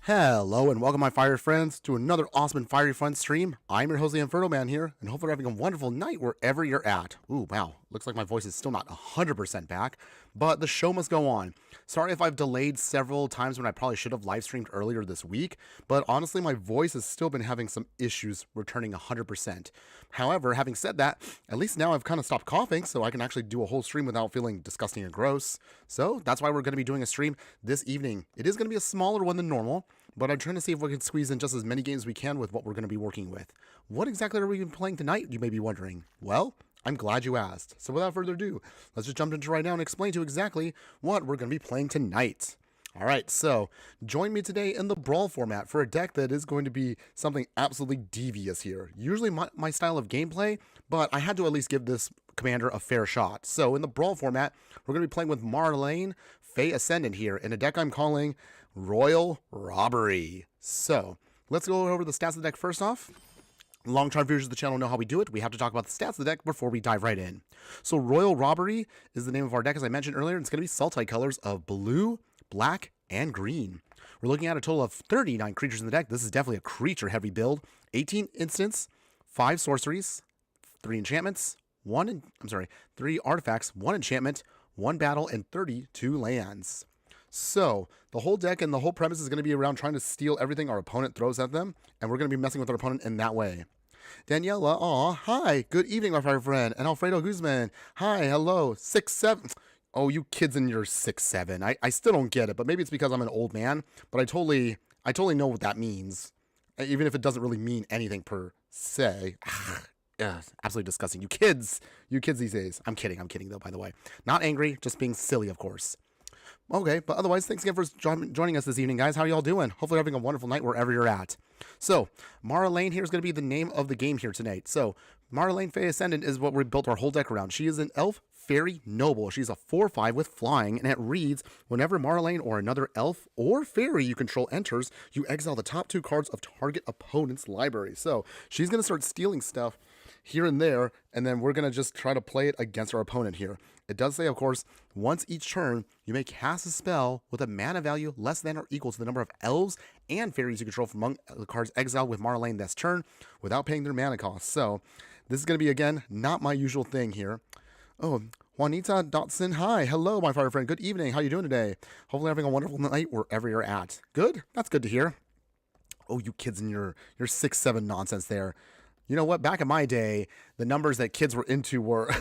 Hello and welcome my fire friends to another awesome and fiery fun stream. I'm your host the Infernoman here, and hopefully you're having a wonderful night wherever you're at. Ooh, wow, looks like my voice is still not 100% back, but the show must go on. Sorry if I've delayed several times when I probably should have live streamed earlier this week, but honestly my voice has still been having some issues returning 100%. However, having said that, at least now I've kind of stopped coughing, so I can actually do a whole stream without feeling disgusting and gross. So that's why we're going to be doing a stream this evening. It is going to be a smaller one than normal, but I'm trying to see if we can squeeze in just as many games as we can with what we're going to be working with. What exactly are we playing tonight, you may be wondering? Well, I'm glad you asked. So without further ado, let's just jump into right now and explain to you exactly what we're going to be playing tonight. Alright, so join me today in the Brawl format for a deck that is going to be something absolutely devious here. Usually my style of gameplay, but I had to at least give this commander a fair shot. So in the Brawl format, we're going to be playing with Maralen Fae Ascendant here in a deck I'm calling Royal Robbery. So let's go over the stats of the deck first off. Long-time viewers of the channel know how we do it. We have to talk about the stats of the deck before we dive right in. So Royal Robbery is the name of our deck, as I mentioned earlier. It's going to be Sultai colors of blue, black, and green. We're looking at a total of 39 creatures in the deck. This is definitely a creature-heavy build. 18 instants, 5 sorceries, 3 enchantments, 3 artifacts, 1 enchantment, 1 battle, and 32 lands. So, the whole deck and the whole premise is going to be around trying to steal everything our opponent throws at them, and we're going to be messing with our opponent in that way. Daniela, aw, hi, good evening, my fire friend. And Alfredo Guzman, hi, hello, 6'7". Oh, you kids in your 6'7". I still don't get it, but maybe it's because I'm an old man, but I totally know what that means, even if it doesn't really mean anything per se. Yeah, absolutely disgusting. You kids these days. I'm kidding though, by the way. Not angry, just being silly, of course. Okay, but otherwise, thanks again for joining us this evening, guys. How are y'all doing? Hopefully you're having a wonderful night wherever you're at. So, Maralen here is going to be the name of the game here tonight. So, Maralen Fae Ascendant is what we built our whole deck around. She is an elf fairy noble. She's a 4/5 with flying, and it reads, whenever Maralen or another elf or fairy you control enters, you exile the top 2 cards of target opponent's library. So, she's going to start stealing stuff here and there, and then we're going to just try to play it against our opponent here. It does say, of course, once each turn, you may cast a spell with a mana value less than or equal to the number of elves and fairies you control from among the cards exiled with Maralen this turn without paying their mana cost. So, this is going to be, again, not my usual thing here. Oh, Juanita Dotson, hi, hello, my fire friend. Good evening. How you doing today? Hopefully having a wonderful night wherever you're at. Good? That's good to hear. Oh, you kids in your 6'7" nonsense there. You know what? Back in my day, the numbers that kids were into were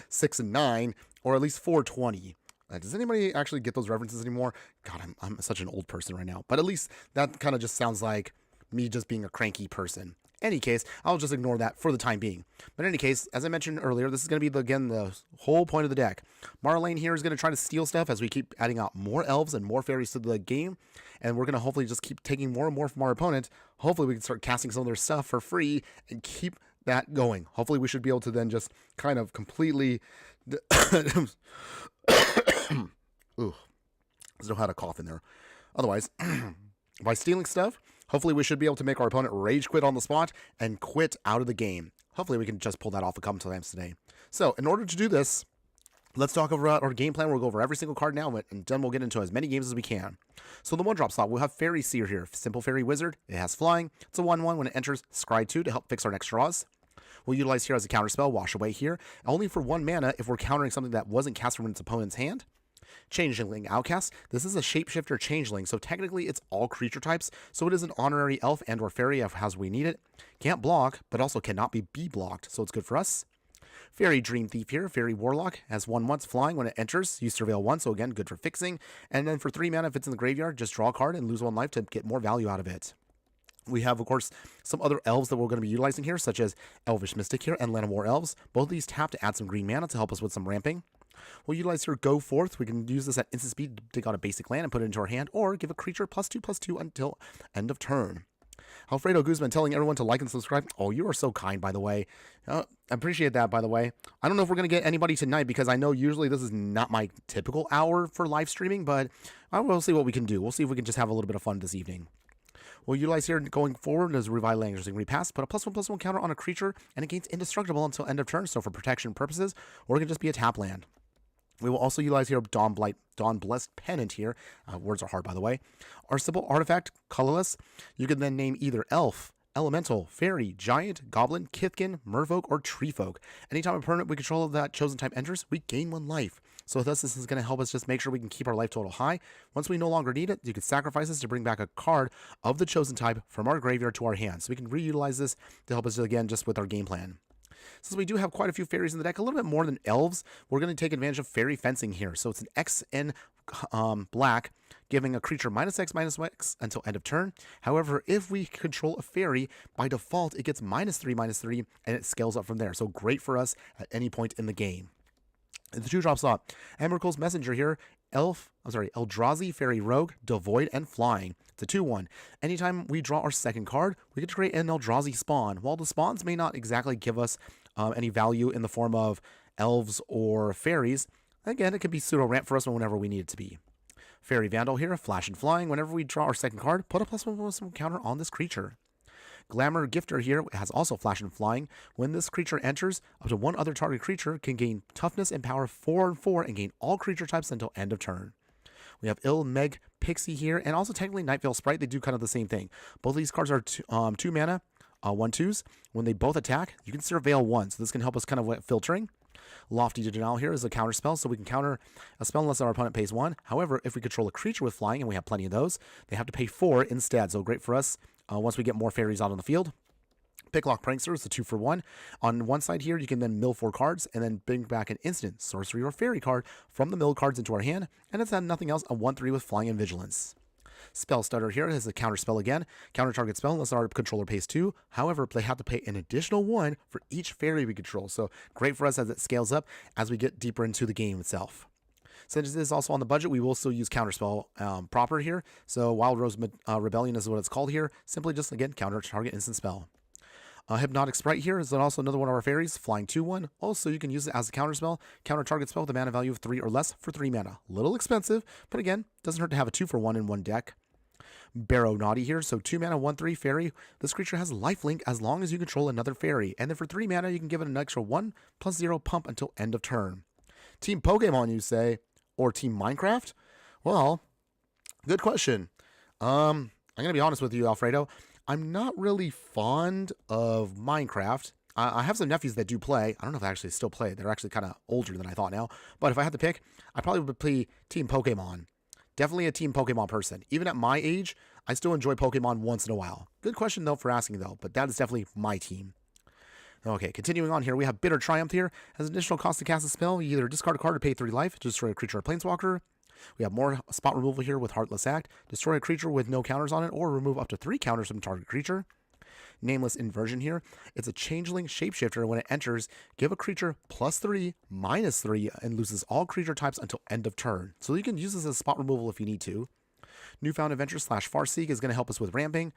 6 and 9, or at least 420. Does anybody actually get those references anymore? God, I'm such an old person right now. But at least that kind of just sounds like me just being a cranky person. Any case, I'll just ignore that for the time being. But in any case, as I mentioned earlier, this is going to be, again, the whole point of the deck. Maralen here is going to try to steal stuff as we keep adding out more elves and more fairies to the game. And we're going to hopefully just keep taking more and more from our opponent. Hopefully we can start casting some of their stuff for free and keep that going. Hopefully we should be able to then just kind of completely... Ooh, there's no how to cough in there. Otherwise, by stealing stuff, hopefully we should be able to make our opponent rage quit on the spot and quit out of the game. Hopefully we can just pull that off a couple times today. So, in order to do this, let's talk about our game plan. We'll go over every single card now, and then we'll get into as many games as we can. So the 1-drop slot, we'll have Fairy Seer here. Simple Fairy Wizard. It has flying. It's a 1/1 when it enters, scry 2 to help fix our next draws. We'll utilize here as a counter spell, Wash Away here, only for 1 mana if we're countering something that wasn't cast from its opponent's hand. Changeling Outcast. This is a shapeshifter changeling, so technically it's all creature types, so it is an honorary elf and or fairy as we need it. Can't block, but also cannot be blocked, so it's good for us. Fairy Dream Thief here. Fairy Warlock has 1/1 flying when it enters. Use Surveil 1, so again, good for fixing. And then for 3 mana, if it's in the graveyard, just draw a card and lose 1 life to get more value out of it. We have, of course, some other elves that we're going to be utilizing here, such as Elvish Mystic here and Llanowar Elves. Both of these tap to add some green mana to help us with some ramping. We'll utilize here Go Forth. We can use this at instant speed to take out a basic land and put it into our hand, or give a creature +2/+2 until end of turn. Alfredo Guzman telling everyone to like and subscribe. Oh, you are so kind, by the way. I appreciate that, by the way. I don't know if we're going to get anybody tonight, because I know usually this is not my typical hour for live streaming, but I will see what we can do. We'll see if we can just have a little bit of fun this evening. We'll utilize here going forward as Revive Language. Repass, put a +1/+1 counter on a creature, and it gains indestructible until end of turn, so for protection purposes, or it can just be a tap land. We will also utilize here Dawn Blessed Pennant here. Words are hard, by the way. Our simple artifact, colorless. You can then name either elf, elemental, fairy, giant, goblin, kithkin, merfolk, or treefolk. Anytime a permanent we control of that chosen type enters, we gain 1 life. So thus, this is going to help us just make sure we can keep our life total high. Once we no longer need it, you can sacrifice this to bring back a card of the chosen type from our graveyard to our hand. So we can reutilize this to help us again just with our game plan. Since we do have quite a few fairies in the deck, a little bit more than elves, we're going to take advantage of fairy fencing here. So it's an X in black, giving a creature -X/-X until end of turn. However, if we control a fairy, by default, it gets -3/-3, and it scales up from there. So great for us at any point in the game. The 2-drop slot, Emrakul's Messenger here, Eldrazi, Fairy Rogue, Devoid, and Flying. It's a 2/1. Anytime we draw our second card, we get to create an Eldrazi spawn. While the spawns may not exactly give us any value in the form of elves or fairies, again, it can be pseudo-ramp for us whenever we need it to be. Fairy Vandal here, Flash and Flying. Whenever we draw our second card, put a +1/+1 counter on this creature. Glamour Gifter here has also Flash and Flying. When this creature enters, up to 1 other target creature can gain toughness and power 4/4 and gain all creature types until end of turn. We have Meg Pixie here, and also technically Nightveil Sprite. They do kind of the same thing. Both of these cards are 2 mana, 1/2s. When they both attack, you can Surveil 1, so this can help us kind of with filtering. Lofty Denial here is a counter spell, so we can counter a spell unless our opponent pays 1. However, if we control a creature with flying, and we have plenty of those, they have to pay 4 instead, so great for us once we get more fairies out on the field. Picklock Prankster is a 2-for-1. On one side here, you can then mill 4 cards and then bring back an instant sorcery or fairy card from the mill cards into our hand, and it's nothing else, a 1/3 with Flying and Vigilance. Spell Stutter here is a counter spell again. Counter target spell unless our controller pays 2. However, they have to pay an additional 1 for each fairy we control. So great for us as it scales up as we get deeper into the game itself. Since it is also on the budget, we will still use counterspell proper here. So Wild Rose Rebellion is what it's called here. Simply just, again, counter target instant spell. Hypnotic Sprite here is also another one of our fairies, Flying 2/1. Also, you can use it as a counterspell, counter target spell with a mana value of 3 or less for 3 mana. Little expensive, but again, doesn't hurt to have a 2-for-1 in one deck. Barrow Naughty here, so 2 mana, 1/3 fairy. This creature has lifelink as long as you control another fairy, and then for 3 mana, you can give it an extra 1/+0 pump until end of turn. Team Pokemon, you say, or Team Minecraft? Well, good question. I'm gonna be honest with you, Alfredo. I'm not really fond of Minecraft. I have some nephews that do play. I don't know if they actually still play. They're actually kind of older than I thought now. But if I had to pick, I probably would play Team Pokemon. Definitely a Team Pokemon person. Even at my age, I still enjoy Pokemon once in a while. Good question, though, for asking, though. But that is definitely my team. Okay, continuing on here, we have Bitter Triumph here. As an additional cost to cast a spell, you either discard a card to pay 3 life to destroy a creature or planeswalker. We have more spot removal here with Heartless Act. Destroy a creature with no counters on it, or remove up to 3 counters from target creature. Nameless Inversion here. It's a changeling shapeshifter. When it enters, give a creature +3, -3, and loses all creature types until end of turn. So you can use this as spot removal if you need to. Newfound Adventure / Farseek is going to help us with ramping.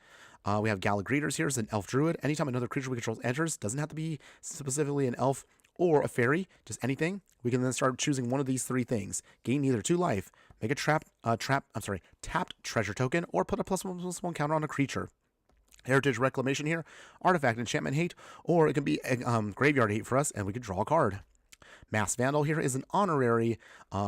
We have Galagreeters here as an elf druid. Anytime another creature we control enters, doesn't have to be specifically an elf or a fairy, just anything. We can then start choosing one of these 3 things. Gain either 2 life, make a tapped treasure token, or put a +1/+1 counter on a creature. Heritage Reclamation here, Artifact Enchantment Hate, or it can be Graveyard Hate for us, and we could draw a card. Mass Vandal here is an honorary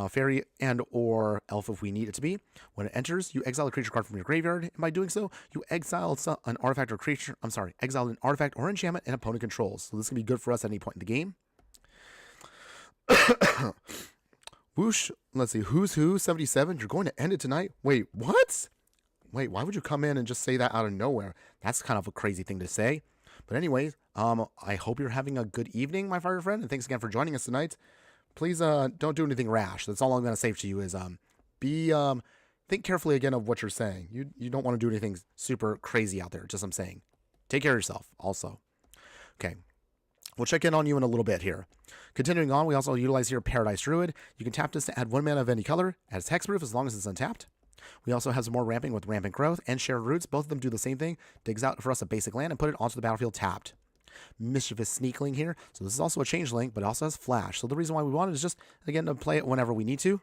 fairy and or elf if we need it to be. When it enters, you exile a creature card from your graveyard, and by doing so, you exile an artifact or creature. Exile an artifact or enchantment an opponent controls. So this can be good for us at any point in the game. Whoosh. Let's see. Who's Who 77. You're going to end it tonight. Wait, what? Wait, why would you come in and just say that out of nowhere? That's kind of a crazy thing to say. But anyways, I hope you're having a good evening, my fire friend, and thanks again for joining us tonight. Please don't do anything rash. That's all I'm going to say to you is think carefully again of what you're saying. You don't want to do anything super crazy out there. Just I'm saying. Take care of yourself also. Okay. We'll check in on you in a little bit here. Continuing on, we also utilize here Paradise Druid. You can tap this to add 1 mana of any color. Adds hexproof as long as it's untapped. We also have some more ramping with Rampant Growth and Shared Roots. Both of them do the same thing. Digs out for us a basic land and put it onto the battlefield tapped. Mischievous Sneakling here. So this is also a changeling, but it also has Flash. So the reason why we want it is just, again, to play it whenever we need to.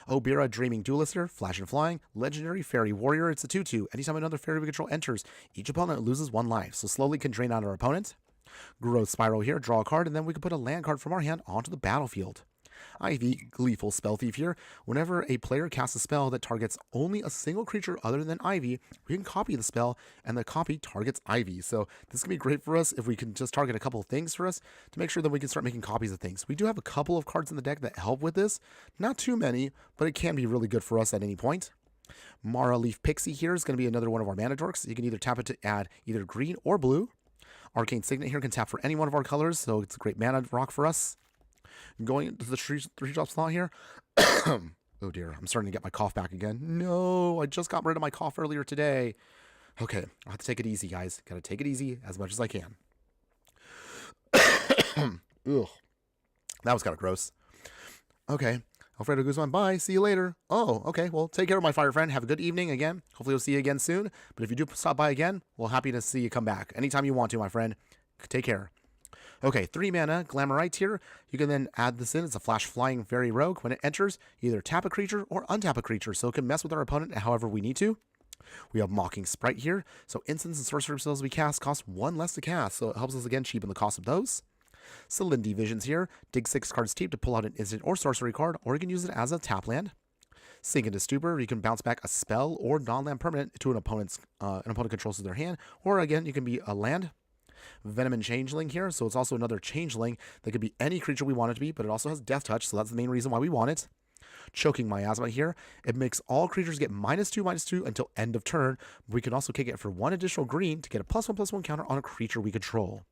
Obira Dreaming Duelister, Flash and Flying, Legendary Fairy Warrior. It's a 2/2. Anytime another fairy we control enters, each opponent loses 1 life. So slowly can drain out our opponent. Growth Spiral here. Draw a card, and then we can put a land card from our hand onto the battlefield. Ivy, Gleeful Spell Thief here. Whenever a player casts a spell that targets only a single creature other than Ivy, we can copy the spell, and the copy targets Ivy. So this can be great for us if we can just target a couple of things for us to make sure that we can start making copies of things. We do have a couple of cards in the deck that help with this. Not too many, but it can be really good for us at any point. Mara Leaf Pixie here is going to be another one of our mana dorks. You can either tap it to add either green or blue. Arcane Signet here can tap for any one of our colors, so it's a great mana rock for us. Going into the three-drop slot here. Oh dear, I'm starting to get my cough back again. No, I just got rid of my cough earlier today. Okay, I'll have to take it easy, guys. Gotta take it easy as much as I can. Ugh, that was kind of gross. Okay, Alfredo Guzman, bye. See you later. Oh, okay. Well, take care of my fire friend. Have a good evening again. Hopefully we'll see you again soon. But if you do stop by again, well, happy to see you come back. Anytime you want to, my friend. Take care. Okay, 3 mana, Glamourite here. You can then add this in. It's a flash flying fairy rogue. When it enters, you either tap a creature or untap a creature, so it can mess with our opponent however we need to. We have Mocking Sprite here. So instants and sorcery spells we cast cost 1 less to cast, so it helps us again cheapen the cost of those. Celindy Visions here. Dig 6 cards deep to pull out an instant or sorcery card, or you can use it as a tap land. Sink into Stupor. You can bounce back a spell or non-land permanent to an opponent controls their hand, or again, you can be a land. Venom and Changeling here, so it's also another Changeling that could be any creature we want it to be, but it also has Death Touch, so that's the main reason why we want it. Choking Miasma here. It makes all creatures get -2/-2 until end of turn. We can also kick it for 1 additional green to get a +1/+1 counter on a creature we control.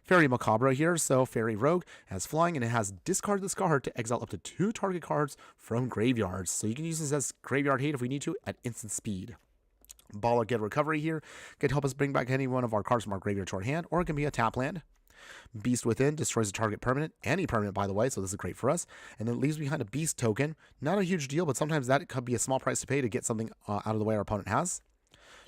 Fairy Macabre here, so Fairy Rogue has flying and it has discard this card to exile up to 2 target cards from graveyards. So you can use this as graveyard hate if we need to at instant speed. Baller Get Recovery here can help us bring back any one of our cards from our graveyard to our hand, or it can be a tap land. Beast Within destroys a target permanent, any permanent by the way, so this is great for us. And then it leaves behind a Beast token. Not a huge deal, but sometimes that could be a small price to pay to get something out of the way our opponent has.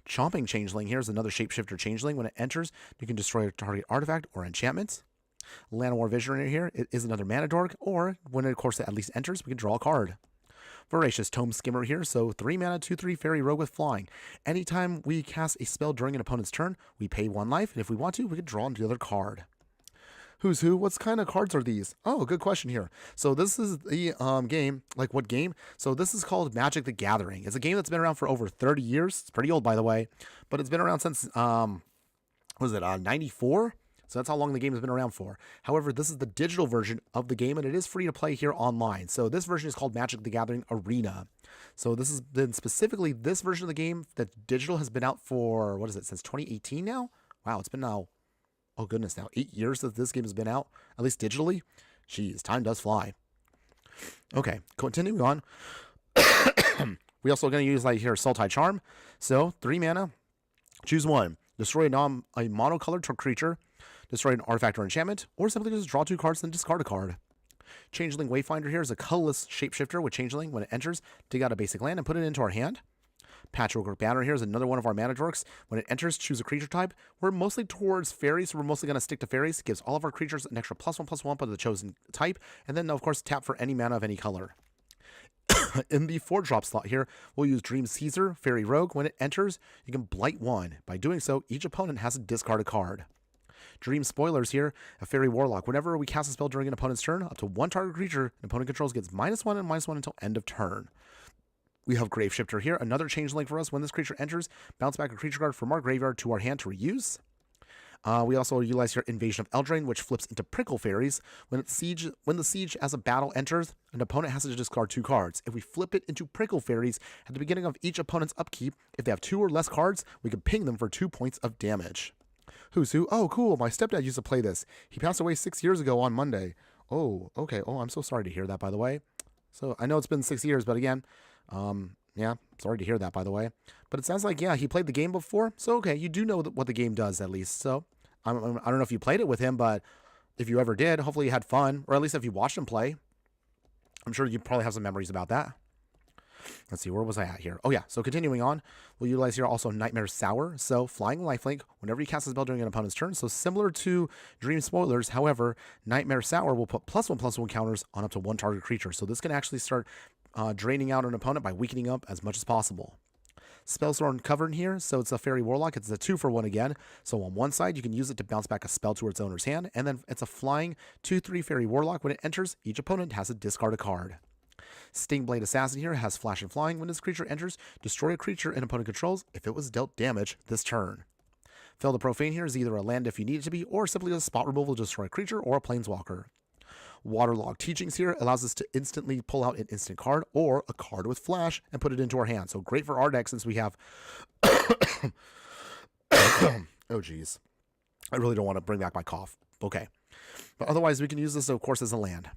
Chomping Changeling here is another shapeshifter changeling. When it enters, you can destroy a target artifact or enchantment. Llanowar Visionary here, it is another mana dork, or when it, of course, it at least enters, we can draw a card. Voracious Tome Skimmer here, so 3 mana, 2/3 Fairy Rogue with flying. Anytime we cast a spell during an opponent's turn, we pay 1 life, and if we want to, we can draw another card. Who's who? What kind of cards are these? Oh, good question here. So this is the game. Like what game? So this is called Magic the Gathering. It's a game that's been around for over 30 years. It's pretty old, by the way, but it's been around since, what was it, 94? So that's how long the game has been around for. However, this is the digital version of the game, and it is free to play here online. So this version is called Magic the Gathering Arena. So this has been specifically this version of the game that digital has been out for, what is it, since 2018 now? Wow, it's been now, oh goodness, now 8 years that this game has been out, at least digitally. Jeez, time does fly. Okay, continuing on. We also going to use like here Sultai Charm. So 3 mana, choose 1. Destroy a monocolored creature, destroy an artifact or enchantment, or simply just draw 2 cards and discard a card. Changeling Wayfinder here is a colorless shapeshifter with Changeling. When it enters, dig out a basic land and put it into our hand. Patchwork Banner here is another one of our mana dorks. When it enters, choose a creature type. We're mostly towards fairies, so we're mostly going to stick to fairies. It gives all of our creatures an extra +1/+1 by the chosen type, and then of course tap for any mana of any color. In the 4-drop slot here, we'll use Dream Caesar, Fairy Rogue. When it enters, you can blight 1. By doing so, each opponent has to discard a card. Dream Spoilers here, a Fairy Warlock. Whenever we cast a spell during an opponent's turn, up to 1 target creature an opponent controls gets -1 and -1 until end of turn. We have Graveshifter here, another changeling for us. When this creature enters, bounce back a creature card from our graveyard to our hand to reuse. We also utilize here Invasion of Eldraine, which flips into Prickle Fairies. When the siege as a battle enters, an opponent has to discard 2 cards. If we flip it into Prickle Fairies at the beginning of each opponent's upkeep, if they have 2 or less cards, we can ping them for 2 points of damage. Who's who? Oh, cool. My stepdad used to play this. He passed away 6 years ago on Monday. Oh, okay. Oh, I'm so sorry to hear that, by the way. So I know it's been 6 years, but again, yeah, sorry to hear that, by the way. But it sounds like, yeah, he played the game before. So, okay, you do know what the game does, at least. So, I don't know if you played it with him, but if you ever did, hopefully you had fun. Or at least if you watched him play. I'm sure you probably have some memories about that. Let's see, where was I at here? Oh, yeah, so continuing on, we'll utilize here also Nightmare Sour. So, Flying Lifelink, whenever you cast a spell during an opponent's turn. So, similar to Dream Spoilers, however, Nightmare Sour will put +1/+1 counters on up to 1 target creature. So, this can actually start draining out an opponent by weakening up as much as possible. Spellthorn Cavern here, so it's a Fairy Warlock. It's a 2-for-1 again. So on one side, you can use it to bounce back a spell to its owner's hand, and then it's a flying 2/3 Fairy Warlock. When it enters, each opponent has to discard a card. Stingblade Assassin here has Flash and Flying. When this creature enters, destroy a creature an opponent controls if it was dealt damage this turn. Fel the Profane here is either a land if you need it to be, or simply a spot removal to destroy a creature or a planeswalker. Waterlogged Teachings here allows us to instantly pull out an instant card or a card with flash and put it into our hand. So great for our deck since we have... oh, geez. I really don't want to bring back my cough. Okay. But otherwise, we can use this, of course, as a land.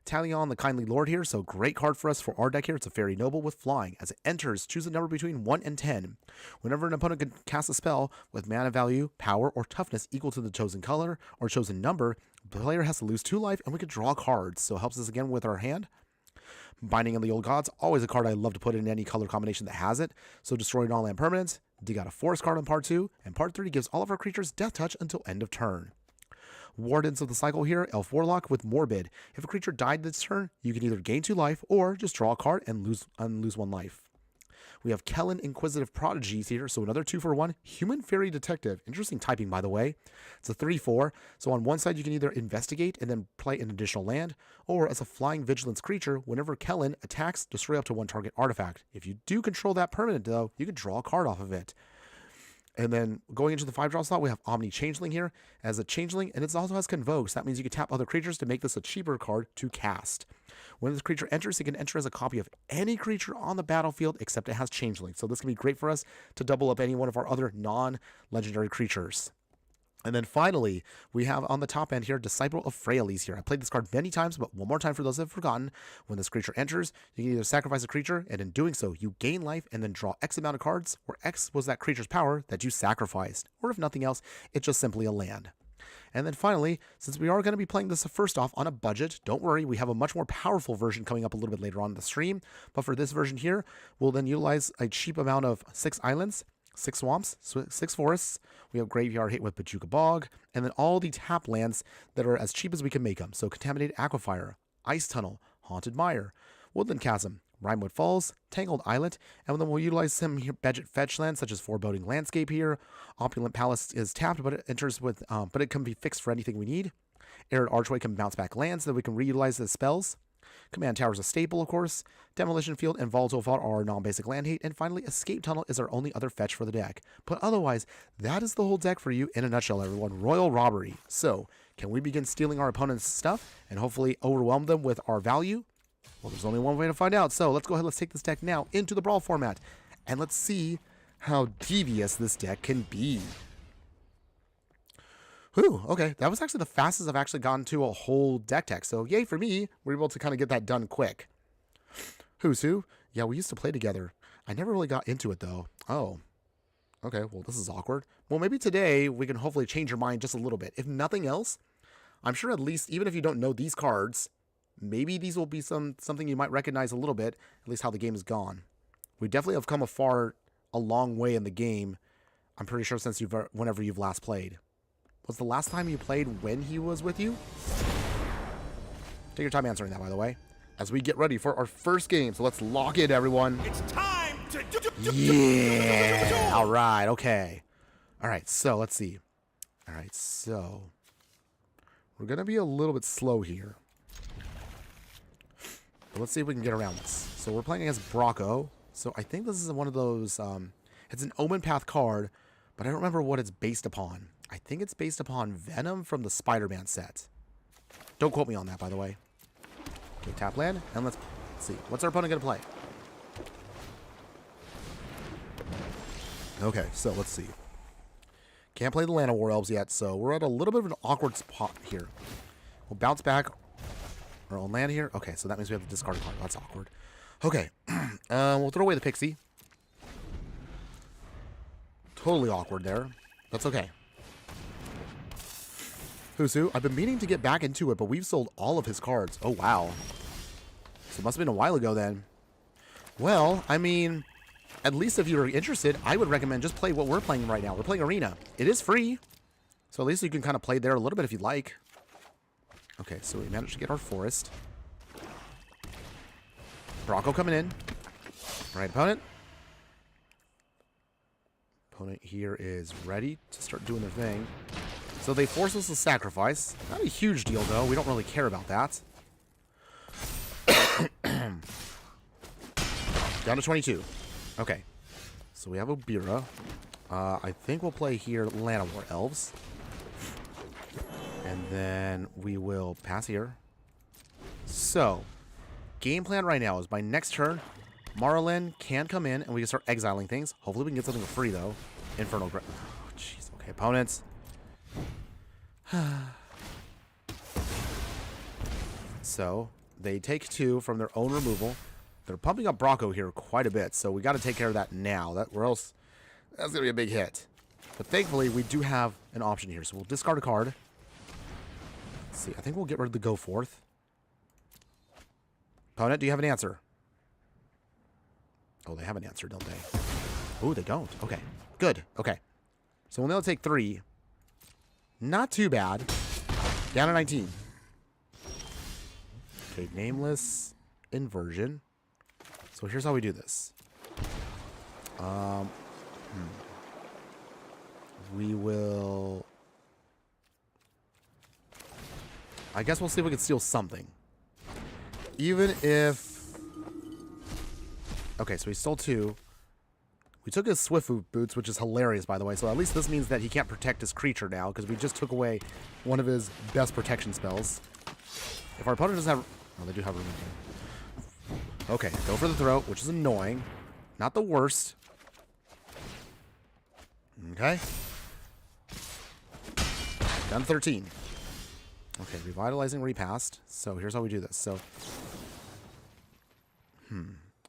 Talion the Kindly Lord here, so great card for us for our deck here. It's a Fairy Noble with Flying. As it enters, choose a number between 1 and 10. Whenever an opponent can cast a spell with mana value, power, or toughness equal to the chosen color or chosen number, the player has to lose 2 life, and we can draw cards. So it helps us again with our hand. Binding of the Old Gods, always a card I love to put in any color combination that has it. So destroy non-land permanents, dig out a forest card on part 2, and part 3 gives all of our creatures Death Touch until end of turn. Wardens of the Cycle here, Elf Warlock with Morbid. If a creature died this turn, you can either gain 2 life or just draw a card and lose 1 life. We have Kellen Inquisitive Prodigies here, so another 2-for-1. Human Fairy Detective. Interesting typing, by the way. It's a 3/4, so on one side you can either investigate and then play an additional land, or as a flying vigilance creature, whenever Kellen attacks, destroy up to 1 target artifact. If you do control that permanent, though, you can draw a card off of it. And then going into the 5-drop slot, we have Omni Changeling here as a Changeling, and it also has Convoke. So that means you can tap other creatures to make this a cheaper card to cast. When this creature enters, it can enter as a copy of any creature on the battlefield except it has Changeling. So this can be great for us to double up any one of our other non-legendary creatures. And then finally, we have on the top end here, Disciple of Frailes here. I played this card many times, but one more time for those that have forgotten. When this creature enters, you can either sacrifice a creature, and in doing so, you gain life and then draw X amount of cards, where X was that creature's power that you sacrificed. Or if nothing else, it's just simply a land. And then finally, since we are going to be playing this first off on a budget, don't worry, we have a much more powerful version coming up a little bit later on in the stream. But for this version here, we'll then utilize a cheap amount of 6 islands, 6 swamps, 6 forests. We have Graveyard Hit with Bajuka Bog, and then all the tap lands that are as cheap as we can make them. So Contaminated Aquifer, Ice Tunnel, Haunted Mire, Woodland Chasm, Rimewood Falls, Tangled Islet, and then we'll utilize some budget fetch lands such as Foreboding Landscape here. Opulent Palace is tapped, but it enters with, but it can be fixed for anything we need. Arid Archway can bounce back lands that we can reutilize as spells. Command Tower is a staple, of course. Demolition Field and Volatile Vault are our non-basic land hate. And finally, Escape Tunnel is our only other fetch for the deck. But otherwise, that is the whole deck for you in a nutshell, everyone. Royal Robbery. So, can we begin stealing our opponent's stuff and hopefully overwhelm them with our value? Well, there's only one way to find out. So, let's go ahead, let's take this deck now into the Brawl format. And let's see how devious this deck can be. Whew, okay, that was actually the fastest I've actually gotten to a whole deck tech. So yay for me, we're able to kind of get that done quick. Who's who? Yeah, we used to play together. I never really got into it though. Oh, okay, well this is awkward. Well, maybe today we can hopefully change your mind just a little bit. If nothing else, I'm sure at least, even if you don't know these cards, maybe these will be something you might recognize a little bit, at least how the game has gone. We definitely have come a long way in the game, I'm pretty sure, since whenever you've last played. Was the last time you played when he was with you? Take your time answering that, by the way, as we get ready for our first game. So let's lock in, everyone. It's time to yeah. All right. Okay. All right. So let's see. All right. So we're gonna be a little bit slow here, but let's see if we can get around this. So we're playing against Brocco. So I think this is one of those. It's an Omen Path card, but I don't remember what it's based upon. I think it's based upon Venom from the Spider-Man set. Don't quote me on that, by the way. Okay, tap land, and let's see. What's our opponent going to play? Okay, so let's see. Can't play the Land of War Elves yet, so we're at a little bit of an awkward spot here. We'll bounce back our own land here. Okay, so that means we have to discard a card. That's awkward. Okay, we'll throw away the Pixie. Totally awkward there. That's okay. Who's who? I've been meaning to get back into it, but we've sold all of his cards. Oh, wow. So it must have been a while ago then. Well, I mean, at least if you're interested, I would recommend just play what we're playing right now. We're playing Arena. It is free. So at least you can kind of play there a little bit if you'd like. Okay, so we managed to get our forest. Brocco coming in. Right, opponent. Opponent here is ready to start doing their thing. So they force us to sacrifice. Not a huge deal, though. We don't really care about that. Down to 22. Okay. So we have Obira. I think we'll play here Llanowar Elves. And then we will pass here. So, game plan right now is by next turn, Maralen can come in and we can start exiling things. Hopefully we can get something for free, though. Infernal Gra... Oh, jeez. Okay, opponents. So, they take 2 from their own removal. They're pumping up Brocco here quite a bit, so we got to take care of that now. Or else that's going to be a big hit. But thankfully, we do have an option here, so we'll discard a card. Let's see, I think we'll get rid of the Go Forth. Opponent, do you have an answer? Oh, they have an answer, don't they? Oh, they don't. Okay, good. Okay. So we'll now take 3. Not too bad. Down to 19. Okay, nameless inversion. So here's how we do this. We will... I guess we'll see if we can steal something. Even if... Okay, so he stole 2. We took his Swift Boots, which is hilarious, by the way. So at least this means that he can't protect his creature now, because we just took away one of his best protection spells. If our opponent doesn't have... Oh, they do have room in here. Okay, go for the throat, which is annoying. Not the worst. Okay. Down to 13. Okay, revitalizing repassed. So here's how we do this. So,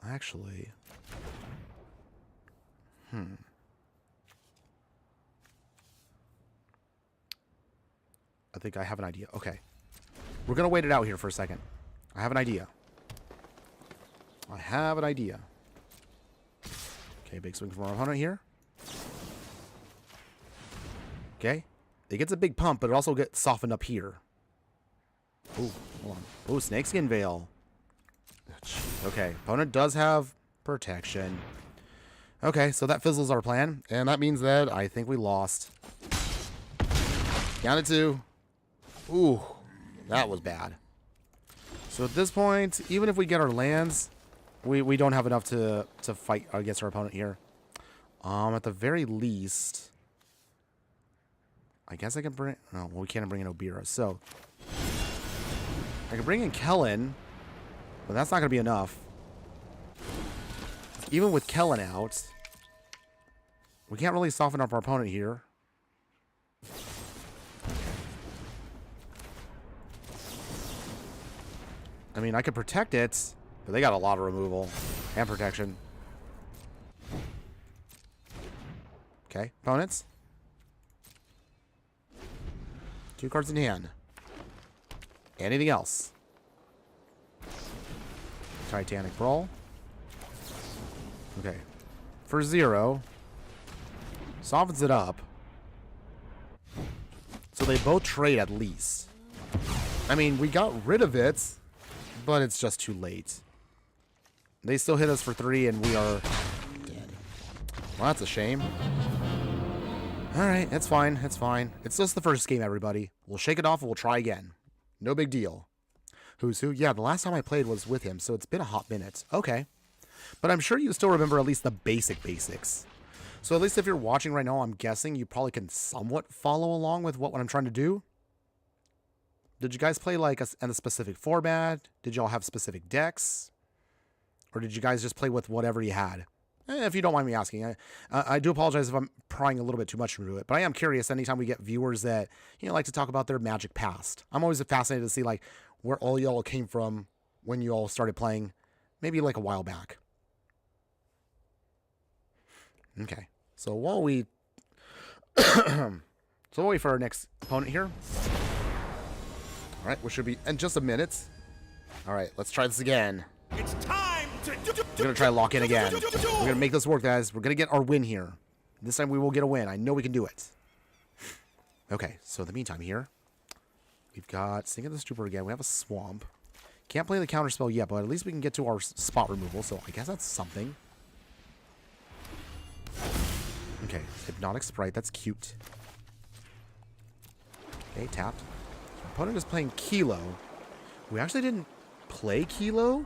actually, I think I have an idea. Okay, we're gonna wait it out here for a second. I have an idea. Okay, big swing from our opponent here. Okay, it gets a big pump, but it also gets softened up here. Ooh, hold on. Ooh, Snakeskin Veil. Okay, opponent does have protection. Okay, so that fizzles our plan, and that means that I think we lost. Down to 2. Ooh, that was bad. So at this point, even if we get our lands, we don't have enough to fight against our opponent here. At the very least, I guess I can bring... No, well, we can't bring in Obira, so... I can bring in Kellen, but that's not going to be enough. Even with Kellen out, we can't really soften up our opponent here. I mean, I could protect it, but they got a lot of removal and protection. Okay, opponents. 2 cards in hand. Anything else? Titanic Brawl. Okay. For 0. Softens it up. So they both trade at least. I mean, we got rid of it, but it's just too late. They still hit us for 3 and we are dead. Well, that's a shame. Alright, it's fine. It's fine. It's just the first game, everybody. We'll shake it off and we'll try again. No big deal. Who's who? Yeah, the last time I played was with him, so it's been a hot minute. Okay. But I'm sure you still remember at least the basics. So at least if you're watching right now, I'm guessing you probably can somewhat follow along with what I'm trying to do. Did you guys play like in a specific format? Did y'all have specific decks? Or did you guys just play with whatever you had? If you don't mind me asking. I do apologize if I'm prying a little bit too much into it, but I am curious anytime we get viewers that, like to talk about their Magic past. I'm always fascinated to see like where all y'all came from when you all started playing, maybe like a while back. Okay, so while we we'll wait for our next opponent here. All right, which should be in just a minute. All right, let's try this again. It's time to... We're going to try to lock in again. We're going to make this work, guys. We're going to get our win here. This time we will get a win. I know we can do it. Okay, so in the meantime here, we've got Sink of the Stupor again. We have a Swamp. Can't play the counterspell yet, but at least we can get to our spot removal, so I guess that's something. Okay, Hypnotic Sprite. That's cute. Okay, tapped. Our opponent is playing Kilo. We actually didn't play Kilo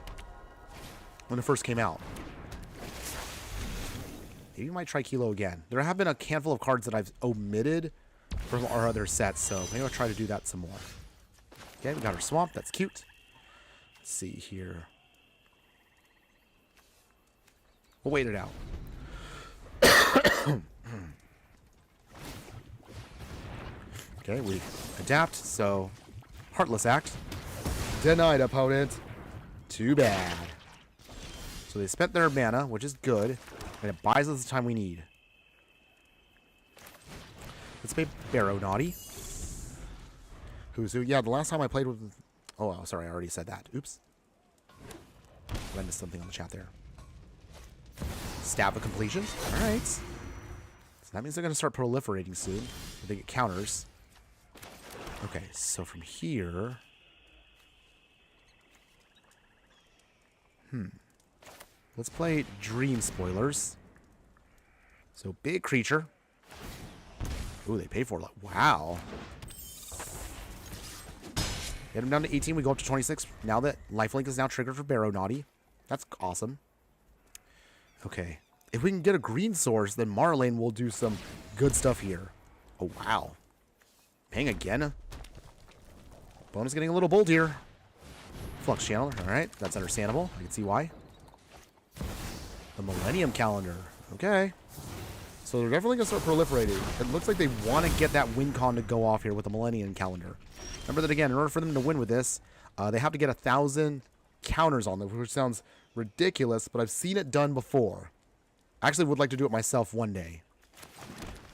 when it first came out. Maybe we might try Kilo again. There have been a handful of cards that I've omitted from our other sets, so maybe I'll try to do that some more. Okay, we got our Swamp. That's cute. Let's see here. We'll wait it out. Okay, we adapt, so Heartless Act. Denied, opponent. Too bad. So they spent their mana, which is good, and it buys us the time we need. Let's play Barrow Naughty. Who's who? Yeah, the last time I played with... Oh, sorry, I already said that. Oops. I missed something on the chat there. Stab of Completion. Alright. So that means they're going to start proliferating soon. If they get counters. Okay, so from here... Let's play Dream Spoilers. So, big creature. Ooh, they pay for it. Wow. Get him down to 18. We go up to 26. Now that Lifelink is now triggered for Barrow Naughty. That's awesome. Okay. If we can get a green source, then Maralen will do some good stuff here. Oh, wow. Paying again. Bonus getting a little bold here. Flux Channeler. Alright, that's understandable. I can see why. The Millennium Calendar. Okay. So they're definitely going to start proliferating. It looks like they want to get that win con to go off here with the Millennium Calendar. Remember that again, in order for them to win with this, they have to get 1,000 counters on them, which sounds ridiculous, but I've seen it done before. I actually would like to do it myself one day.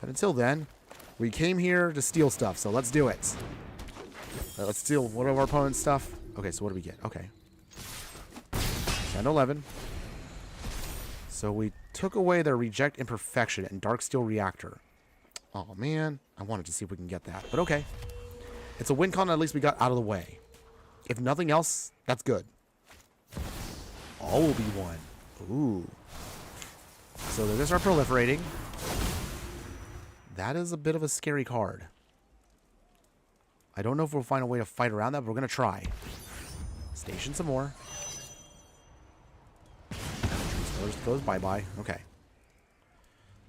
But until then, we came here to steal stuff, so let's do it. Let's steal one of our opponent's stuff. Okay, so what do we get? Okay. 10 to 11. So we took away their Reject Imperfection and Darksteel Reactor. Oh, man. I wanted to see if we can get that, but okay. It's a win con, at least we got out of the way. If nothing else, that's good. All will be one. Ooh. So they're going to start proliferating. That is a bit of a scary card. I don't know if we'll find a way to fight around that, but we're going to try. Station some more. Goes bye-bye. Okay.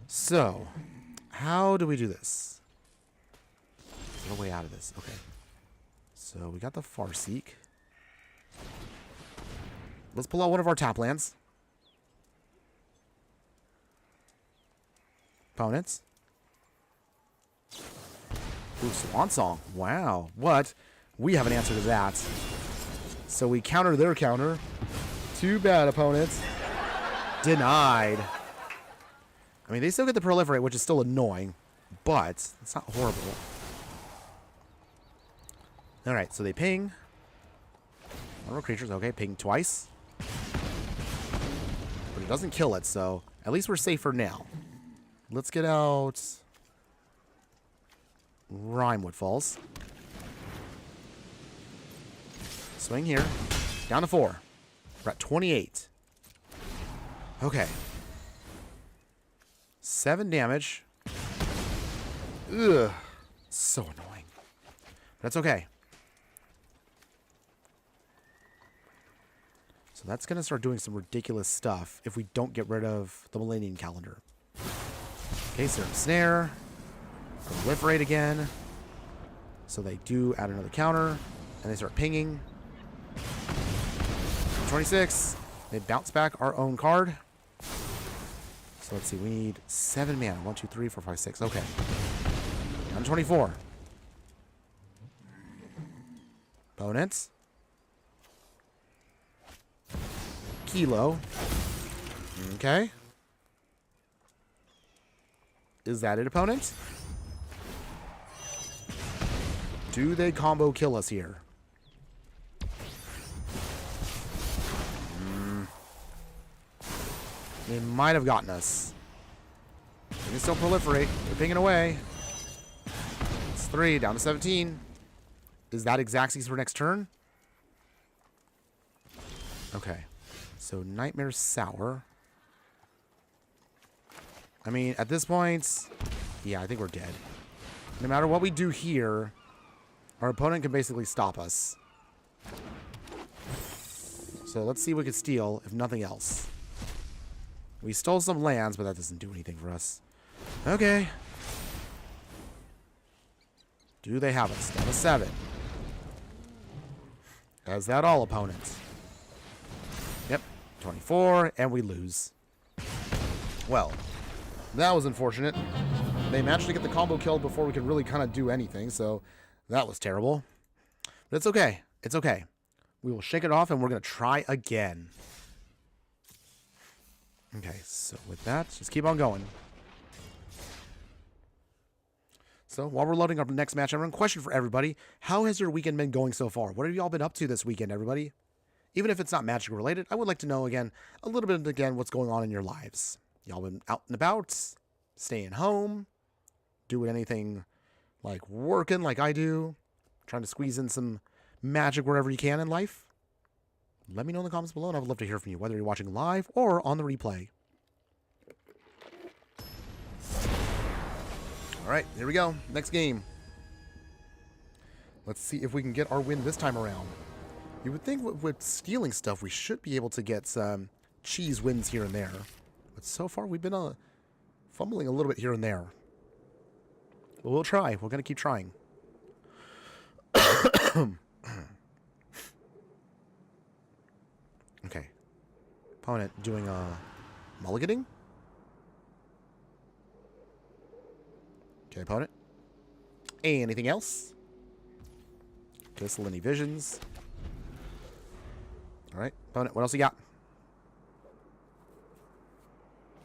So, how do we do this? Is there a way out of this? Okay. So, we got the Farseek. Let's pull out one of our tap lands. Opponents. Ooh, Swan Song. Wow. What? We have an answer to that. So we counter their counter. Too bad, opponents. Denied. I mean, they still get the proliferate, which is still annoying, but it's not horrible. Alright, so they ping. Normal creatures, okay, ping twice. But it doesn't kill it, so at least we're safe for now. Let's get out Rimewood Falls. Swing here. Down to 4. We're at 28. Okay. 7 damage. Ugh. So annoying. That's okay. So that's going to start doing some ridiculous stuff if we don't get rid of the Millennium Calendar. Okay, Serum Snare. Proliferate again. So they do add another counter. And they start pinging. 26. They bounce back our own card. So let's see. We need 7 mana. 1, 2, 3, 4, 5, 6. Okay. Down to 24. Opponents. Kilo. Okay. Is that it, opponent? Do they combo kill us here? They might have gotten us. They can still proliferate. They're pinging away. It's 3, down to 17. Is that Xaxes for next turn? Okay. So Nightmare Sour. I mean, at this point, yeah, I think we're dead. No matter what we do here, our opponent can basically stop us. So let's see what we can steal, if nothing else. We stole some lands, but that doesn't do anything for us. Okay. Do they have us? Down to 7. Is that all, opponents? Yep. 24, and we lose. Well, that was unfortunate. They managed to get the combo killed before we could really kind of do anything, so that was terrible. But it's okay. It's okay. We will shake it off, and we're going to try again. Okay, so with that, just keep on going. So while we're loading up the next match, I have a question for everybody. How has your weekend been going so far? What have you all been up to this weekend, everybody? Even if it's not Magic related, I would like to know, again, a little bit, again, what's going on in your lives. Y'all been out and about, staying home, doing anything like working like I do, trying to squeeze in some magic wherever you can in life? Let me know in the comments below, and I would love to hear from you, whether you're watching live or on the replay. All right, here we go. Next game. Let's see if we can get our win this time around. You would think with stealing stuff, we should be able to get some cheese wins here and there. But so far, we've been fumbling a little bit here and there. But we'll try. We're going to keep trying. Okay. Opponent doing mulliganing. Okay, opponent. Anything else? Okay, Salinity Visions. Alright, opponent, what else you got?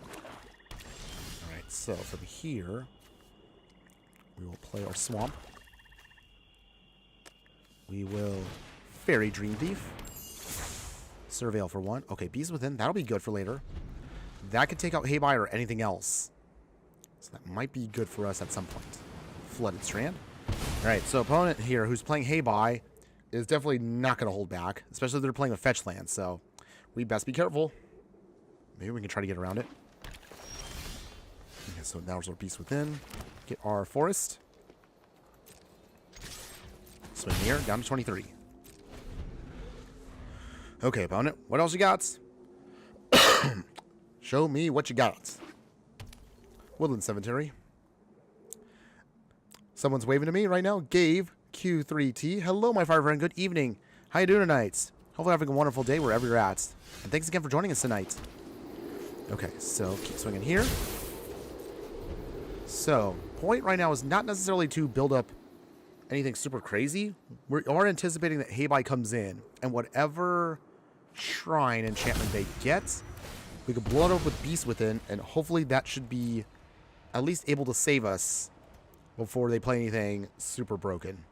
Alright, so from here, we will play our Swamp. We will Fairy Dream Thief. Surveil for 1. Okay, Beast Within, that'll be good for later. That could take out Haybuy or anything else. So that might be good for us at some point. Flooded Strand. Alright, so opponent here who's playing Haybuy is definitely not going to hold back, especially if they're playing a fetch land, so we best be careful. Maybe we can try to get around it. Okay, so now we're Beast Within. Get our Forest. Swing here, down to 23. Okay, opponent, what else you got? Show me what you got. Woodland Cemetery. Someone's waving to me right now. Gabe Q3T. Hello, my fire friend. Good evening. How you doing tonight? Hopefully having a wonderful day wherever you're at. And thanks again for joining us tonight. Okay, so keep swinging here. So, point right now is not necessarily to build up anything super crazy. We are anticipating that Haybuy comes in, and whatever shrine enchantment they get, we can blow it up with Beast Within, and hopefully that should be at least able to save us before they play anything super broken.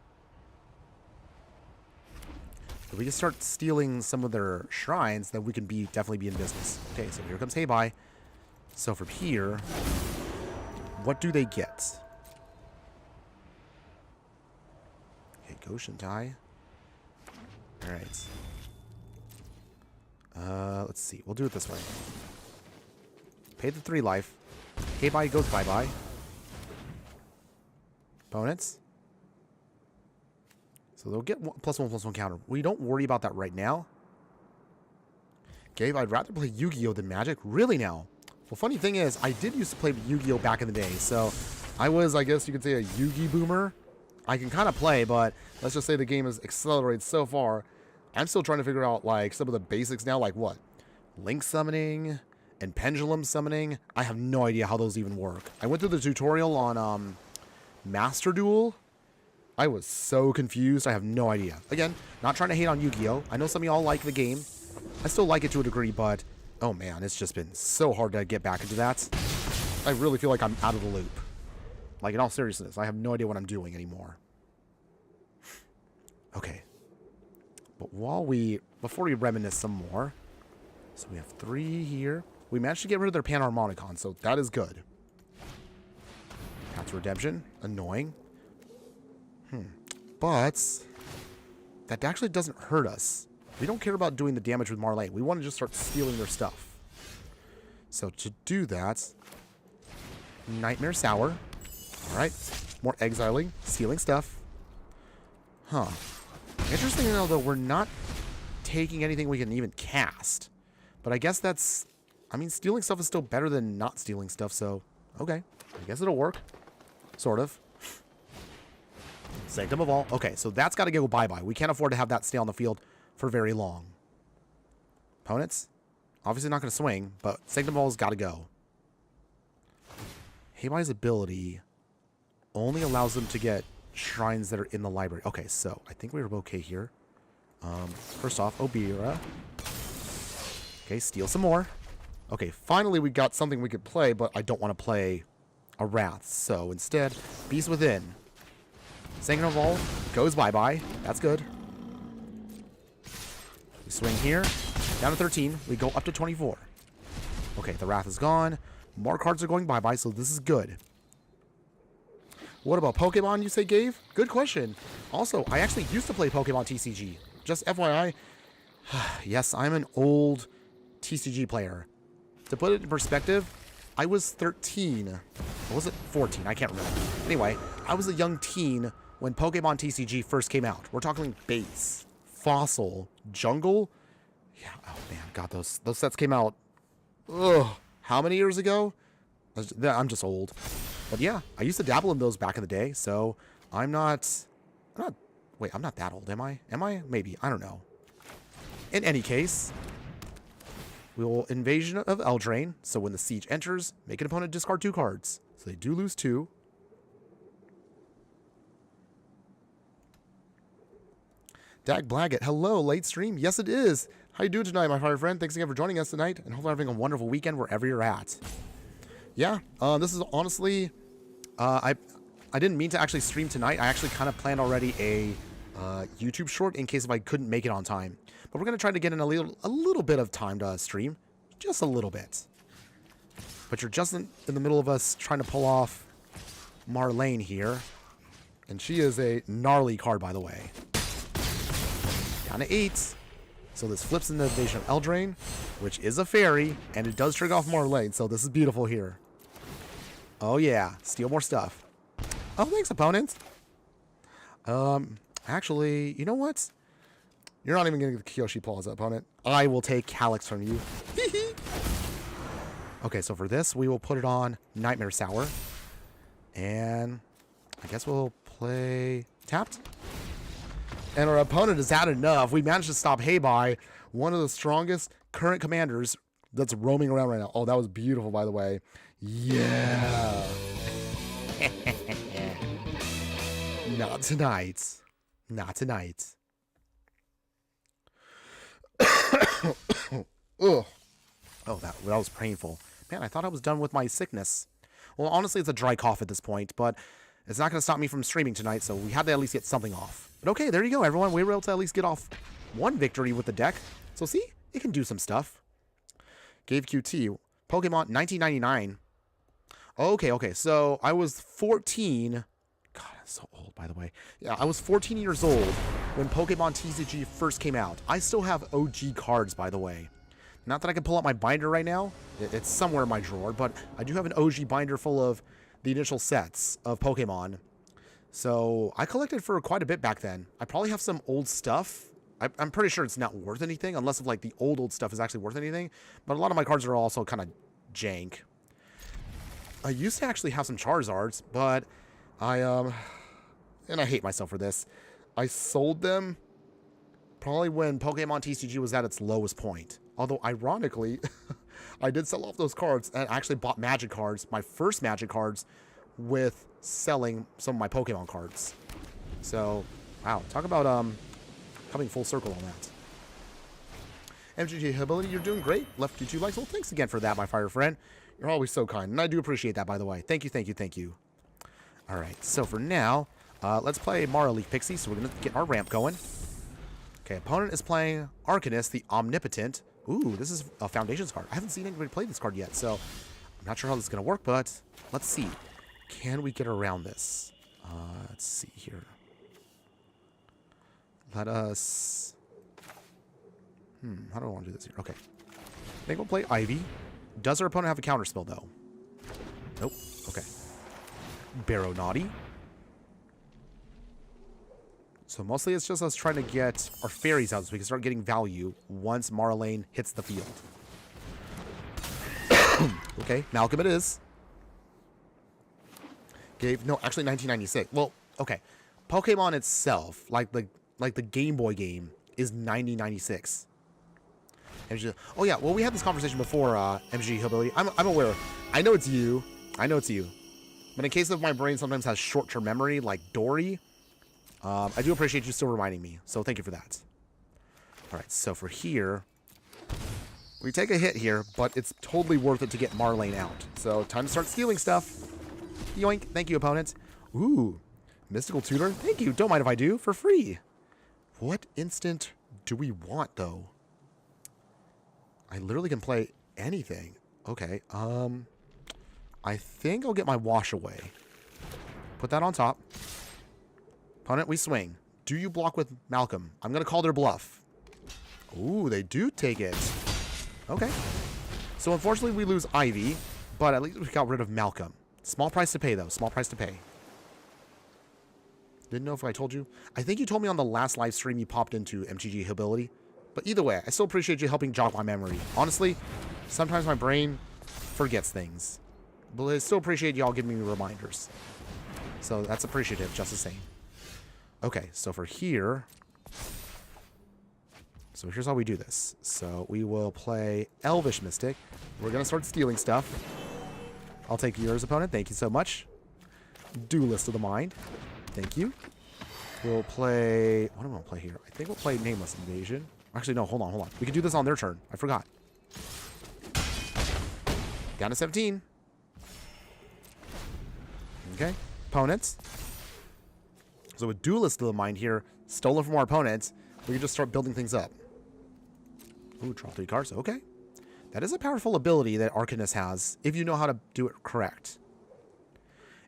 If we can start stealing some of their shrines, then we can definitely be in business. Okay, so here comes Haybuy. So from here, what do they get? Okay, Goshen Die. Alright. Let's see. We'll do it this way. Pay the 3 life. Haybuy goes bye-bye. Opponents. So they'll get +1/+1 counter. We don't worry about that right now. Gabe, I'd rather play Yu-Gi-Oh! Than Magic. Really now? Well, funny thing is, I did used to play Yu-Gi-Oh! Back in the day, so I was, I guess you could say, a Yu-Gi boomer. I can kind of play, but let's just say the game has accelerated so far. I'm still trying to figure out, like, some of the basics now, like what? Link summoning and pendulum summoning. I have no idea how those even work. I went through the tutorial on Master Duel. I was so confused. I have no idea. Again, not trying to hate on Yu-Gi-Oh! I know some of y'all like the game. I still like it to a degree, but oh man, it's just been so hard to get back into that. I really feel like I'm out of the loop. Like, in all seriousness, I have no idea what I'm doing anymore. Okay. But before we reminisce some more, so we have 3 here. We managed to get rid of their Panharmonicon, so that is good. Path to Redemption, annoying. But that actually doesn't hurt us. We don't care about doing the damage with Maralen. We want to just start stealing their stuff. So to do that, Nightmare Sour. Alright. More exiling. Stealing stuff. Huh. Interesting to know, though, we're not taking anything we can even cast. But I guess that's... I mean, stealing stuff is still better than not stealing stuff, so... Okay. I guess it'll work. Sort of. Sanctum of All. Okay, so that's got to go bye-bye. We can't afford to have that stay on the field for very long. Opponents? Obviously not going to swing, but Sanctum of All's got to go. Heybai's ability only allows them to get shrines that are in the library. Okay, so I think we were okay here. First off, Obira. Okay, steal some more. Okay, finally we got something we could play, but I don't want to play a Wrath. So instead, Beast Within. Sanctum of All goes bye-bye. That's good. We swing here. Down to 13. We go up to 24. Okay, the Wrath is gone. More cards are going bye-bye, so this is good. What about Pokemon, you say, Gabe? Good question. Also, I actually used to play Pokemon TCG. Just FYI. Yes, I'm an old TCG player. To put it in perspective, I was 13. Or was it 14? I can't remember. Anyway, I was a young teen when Pokemon TCG first came out. We're talking Base, Fossil, Jungle. Yeah, oh man, God, those sets came out, ugh, how many years ago? I'm just old. But yeah, I used to dabble in those back in the day, so I'm not that old, am I? Am I? Maybe, I don't know. In any case, we will Invasion of Eldraine, so when the siege enters, make an opponent discard 2 cards. So they do lose 2. Dag Blaggett, hello, late stream. Yes, it is. How you doing tonight, my fire friend? Thanks again for joining us tonight, and hopefully having a wonderful weekend wherever you're at. Yeah, this is honestly, I didn't mean to actually stream tonight. I actually kind of planned already a YouTube short in case if I couldn't make it on time. But we're gonna try to get in a little bit of time to stream, just a little bit. But you're just in the middle of us trying to pull off Maralen here, and she is a gnarly card, by the way. Down to 8. So this flips into Invasion of Eldraine, which is a fairy, and it does trigger off Maralen, so this is beautiful here. Oh yeah, steal more stuff. Oh, thanks, opponent. Actually, you know what? You're not even going to get the Kyoshi Plaza, opponent. I will take Calyx from you. Okay, so for this, we will put it on Nightmare Sour. And I guess we'll play tapped. And our opponent has had enough. We managed to stop Heibai, one of the strongest current commanders that's roaming around right now. Oh, that was beautiful, by the way. Yeah. Not tonight. Not tonight. Ugh. Oh, that was painful. Man, I thought I was done with my sickness. Well, honestly, it's a dry cough at this point, but it's not going to stop me from streaming tonight, so we had to at least get something off. But okay, there you go, everyone. We were able to at least get off one victory with the deck. So see, it can do some stuff. Gave QT. Pokemon 1999. Okay, so I was 14. God, I'm so old, by the way. Yeah, I was 14 years old when Pokemon TCG first came out. I still have OG cards, by the way. Not that I can pull out my binder right now. It's somewhere in my drawer, but I do have an OG binder full of the initial sets of Pokemon. So I collected for quite a bit back then. I probably have some old stuff. I'm pretty sure it's not worth anything, unless if, like, the old stuff is actually worth anything. But a lot of my cards are also kind of jank. I used to actually have some Charizards, but and I hate myself for this, I sold them probably when Pokemon TCG was at its lowest point. Although, ironically, I did sell off those cards and actually bought Magic cards, my first Magic cards, with selling some of my Pokemon cards. So, wow, talk about coming full circle on that. MTG Ability, you're doing great. Left you 2 likes. Well, thanks again for that, my fire friend. You're always so kind, and I do appreciate that, by the way. Thank you. All right, so for now, let's play Maralen Pixie, so we're going to get our ramp going. Okay, opponent is playing Arcanist, the Omnipotent. Ooh, this is a Foundations card. I haven't seen anybody play this card yet, so I'm not sure how this is going to work, but let's see. Can we get around this? Let's see here. Let us... how do I want to do this here? Okay. I think we'll play Ivy. Does our opponent have a counter spell, though? Nope. Okay. Barrow Naughty. So mostly it's just us trying to get our fairies out so we can start getting value once Maralen hits the field. Okay, Malcolm it is. No, actually 1996. Well, okay. Pokemon itself, like the Game Boy game, is 1996. Oh yeah, well we had this conversation before, MTG Hillbilly. I'm aware. I know it's you. I know it's you. But in case of my brain sometimes has short-term memory, like Dory, I do appreciate you still reminding me. So thank you for that. All right, so for here, we take a hit here, but it's totally worth it to get Maralen out. So time to start stealing stuff. Yoink. Thank you, opponent. Ooh, Mystical Tutor. Thank you. Don't mind if I do. For free. What instant do we want, though? I literally can play anything. Okay. I think I'll get my Wash Away. Put that on top. Opponent, we swing. Do you block with Malcolm? I'm going to call their bluff. Ooh, they do take it. Okay. So unfortunately we lose Ivy, but at least we got rid of Malcolm. Small price to pay, though. Small price to pay. Didn't know if I told you. I think you told me on the last live stream you popped into MTG Hillbilly. But either way, I still appreciate you helping jog my memory. Honestly, sometimes my brain forgets things. But I still appreciate y'all giving me reminders. So that's appreciative, just the same. Okay, so for here... So here's how we do this. So we will play Elvish Mystic. We're going to start stealing stuff. I'll take yours, opponent. Thank you so much. Duelist of the Mind. Thank you. We'll play... What am I going to play here? I think we'll play Nameless Invasion. Actually, no, hold on, hold on. We can do this on their turn. I forgot. Down to 17. Okay. Opponents. So with Duelist of the Mind here, stolen from our opponents, we can just start building things up. Ooh, draw 3 cards. Okay. That is a powerful ability that Arcanist has, if you know how to do it correct.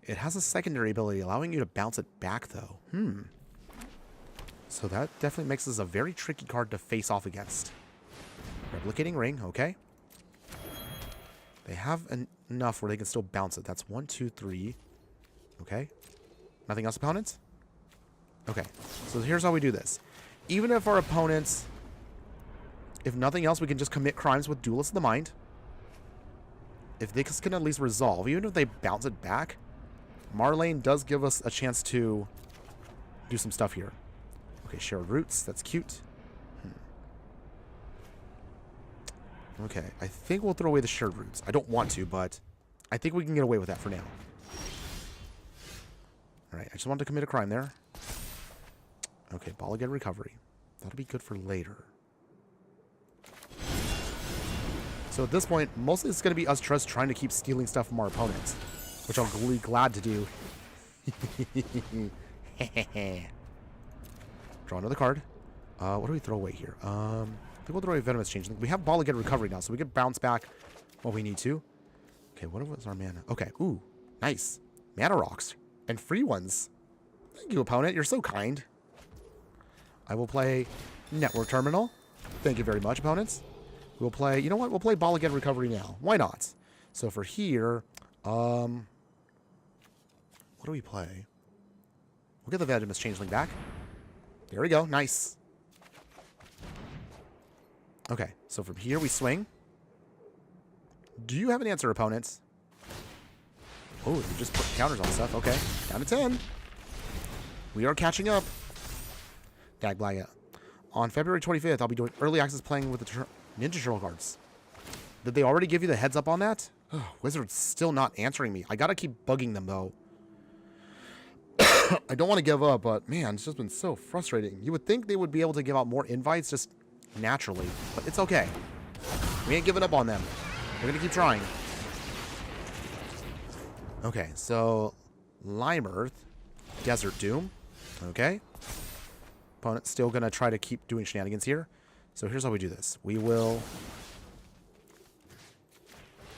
It has a secondary ability allowing you to bounce it back, though. So that definitely makes this a very tricky card to face off against. Replicating Ring, okay. They have enough where they can still bounce it. That's 1, 2, 3. Okay. Nothing else, opponents? Okay. So here's how we do this. Even if our opponents... If nothing else, we can just commit crimes with Duelist of the Mind. If they can at least resolve, even if they bounce it back, Maralen does give us a chance to do some stuff here. Okay, Shared Roots. That's cute. Okay, I think we'll throw away the Shared Roots. I don't want to, but I think we can get away with that for now. Alright, I just wanted to commit a crime there. Okay, Ball Again Recovery. That'll be good for later. So at this point, mostly it's going to be us just trying to keep stealing stuff from our opponents, which I'm really glad to do. Draw another card. What do we throw away here? I think we'll throw away Venomous Change. We have Ball Again Recovery now, so we can bounce back when we need to. Okay, what was our mana? Okay, ooh, nice. Mana Rocks. And free ones. Thank you, opponent. You're so kind. I will play Network Terminal. Thank you very much, opponents. We'll play... You know what? We'll play Ball Again Recovery now. Why not? So for here... what do we play? We'll get the Venomous Changeling back. There we go. Nice. Okay. So from here, we swing. Do you have an answer, opponents? Oh, you just put counters on stuff. Okay. Down to 10. We are catching up. Dagblaga. On February 25th, I'll be doing early access playing with the Ninja Turtle cards. Did they already give you the heads up on that? Oh, Wizard's still not answering me. I gotta keep bugging them, though. I don't want to give up, but man, it's just been so frustrating. You would think they would be able to give out more invites just naturally, but it's okay. We ain't giving up on them. We're gonna keep trying. Okay, so Lime Earth, Desert Doom. Okay. Opponent's still gonna try to keep doing shenanigans here. So here's how we do this. We will...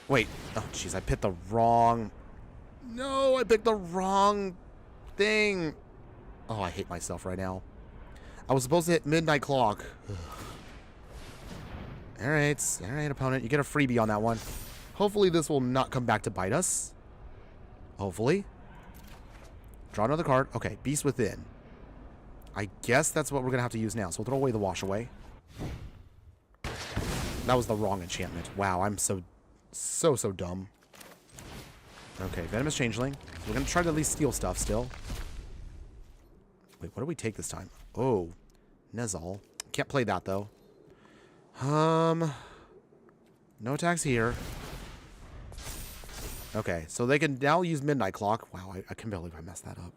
Wait. Oh, jeez, I picked the wrong... No, I picked the wrong thing. Oh, I hate myself right now. I was supposed to hit Midnight Clock. Alright, opponent. You get a freebie on that one. Hopefully this will not come back to bite us. Hopefully. Draw another card. Okay, Beast Within. I guess that's what we're going to have to use now. So we'll throw away the Wash Away. That was the wrong enchantment. Wow, I'm so dumb. Okay, Venomous Changeling. We're going to try to at least steal stuff still. Wait, what do we take this time? Oh, Nezal. Can't play that, though. No attacks here. Okay, so they can now use Midnight Clock. Wow, I can't believe I messed that up.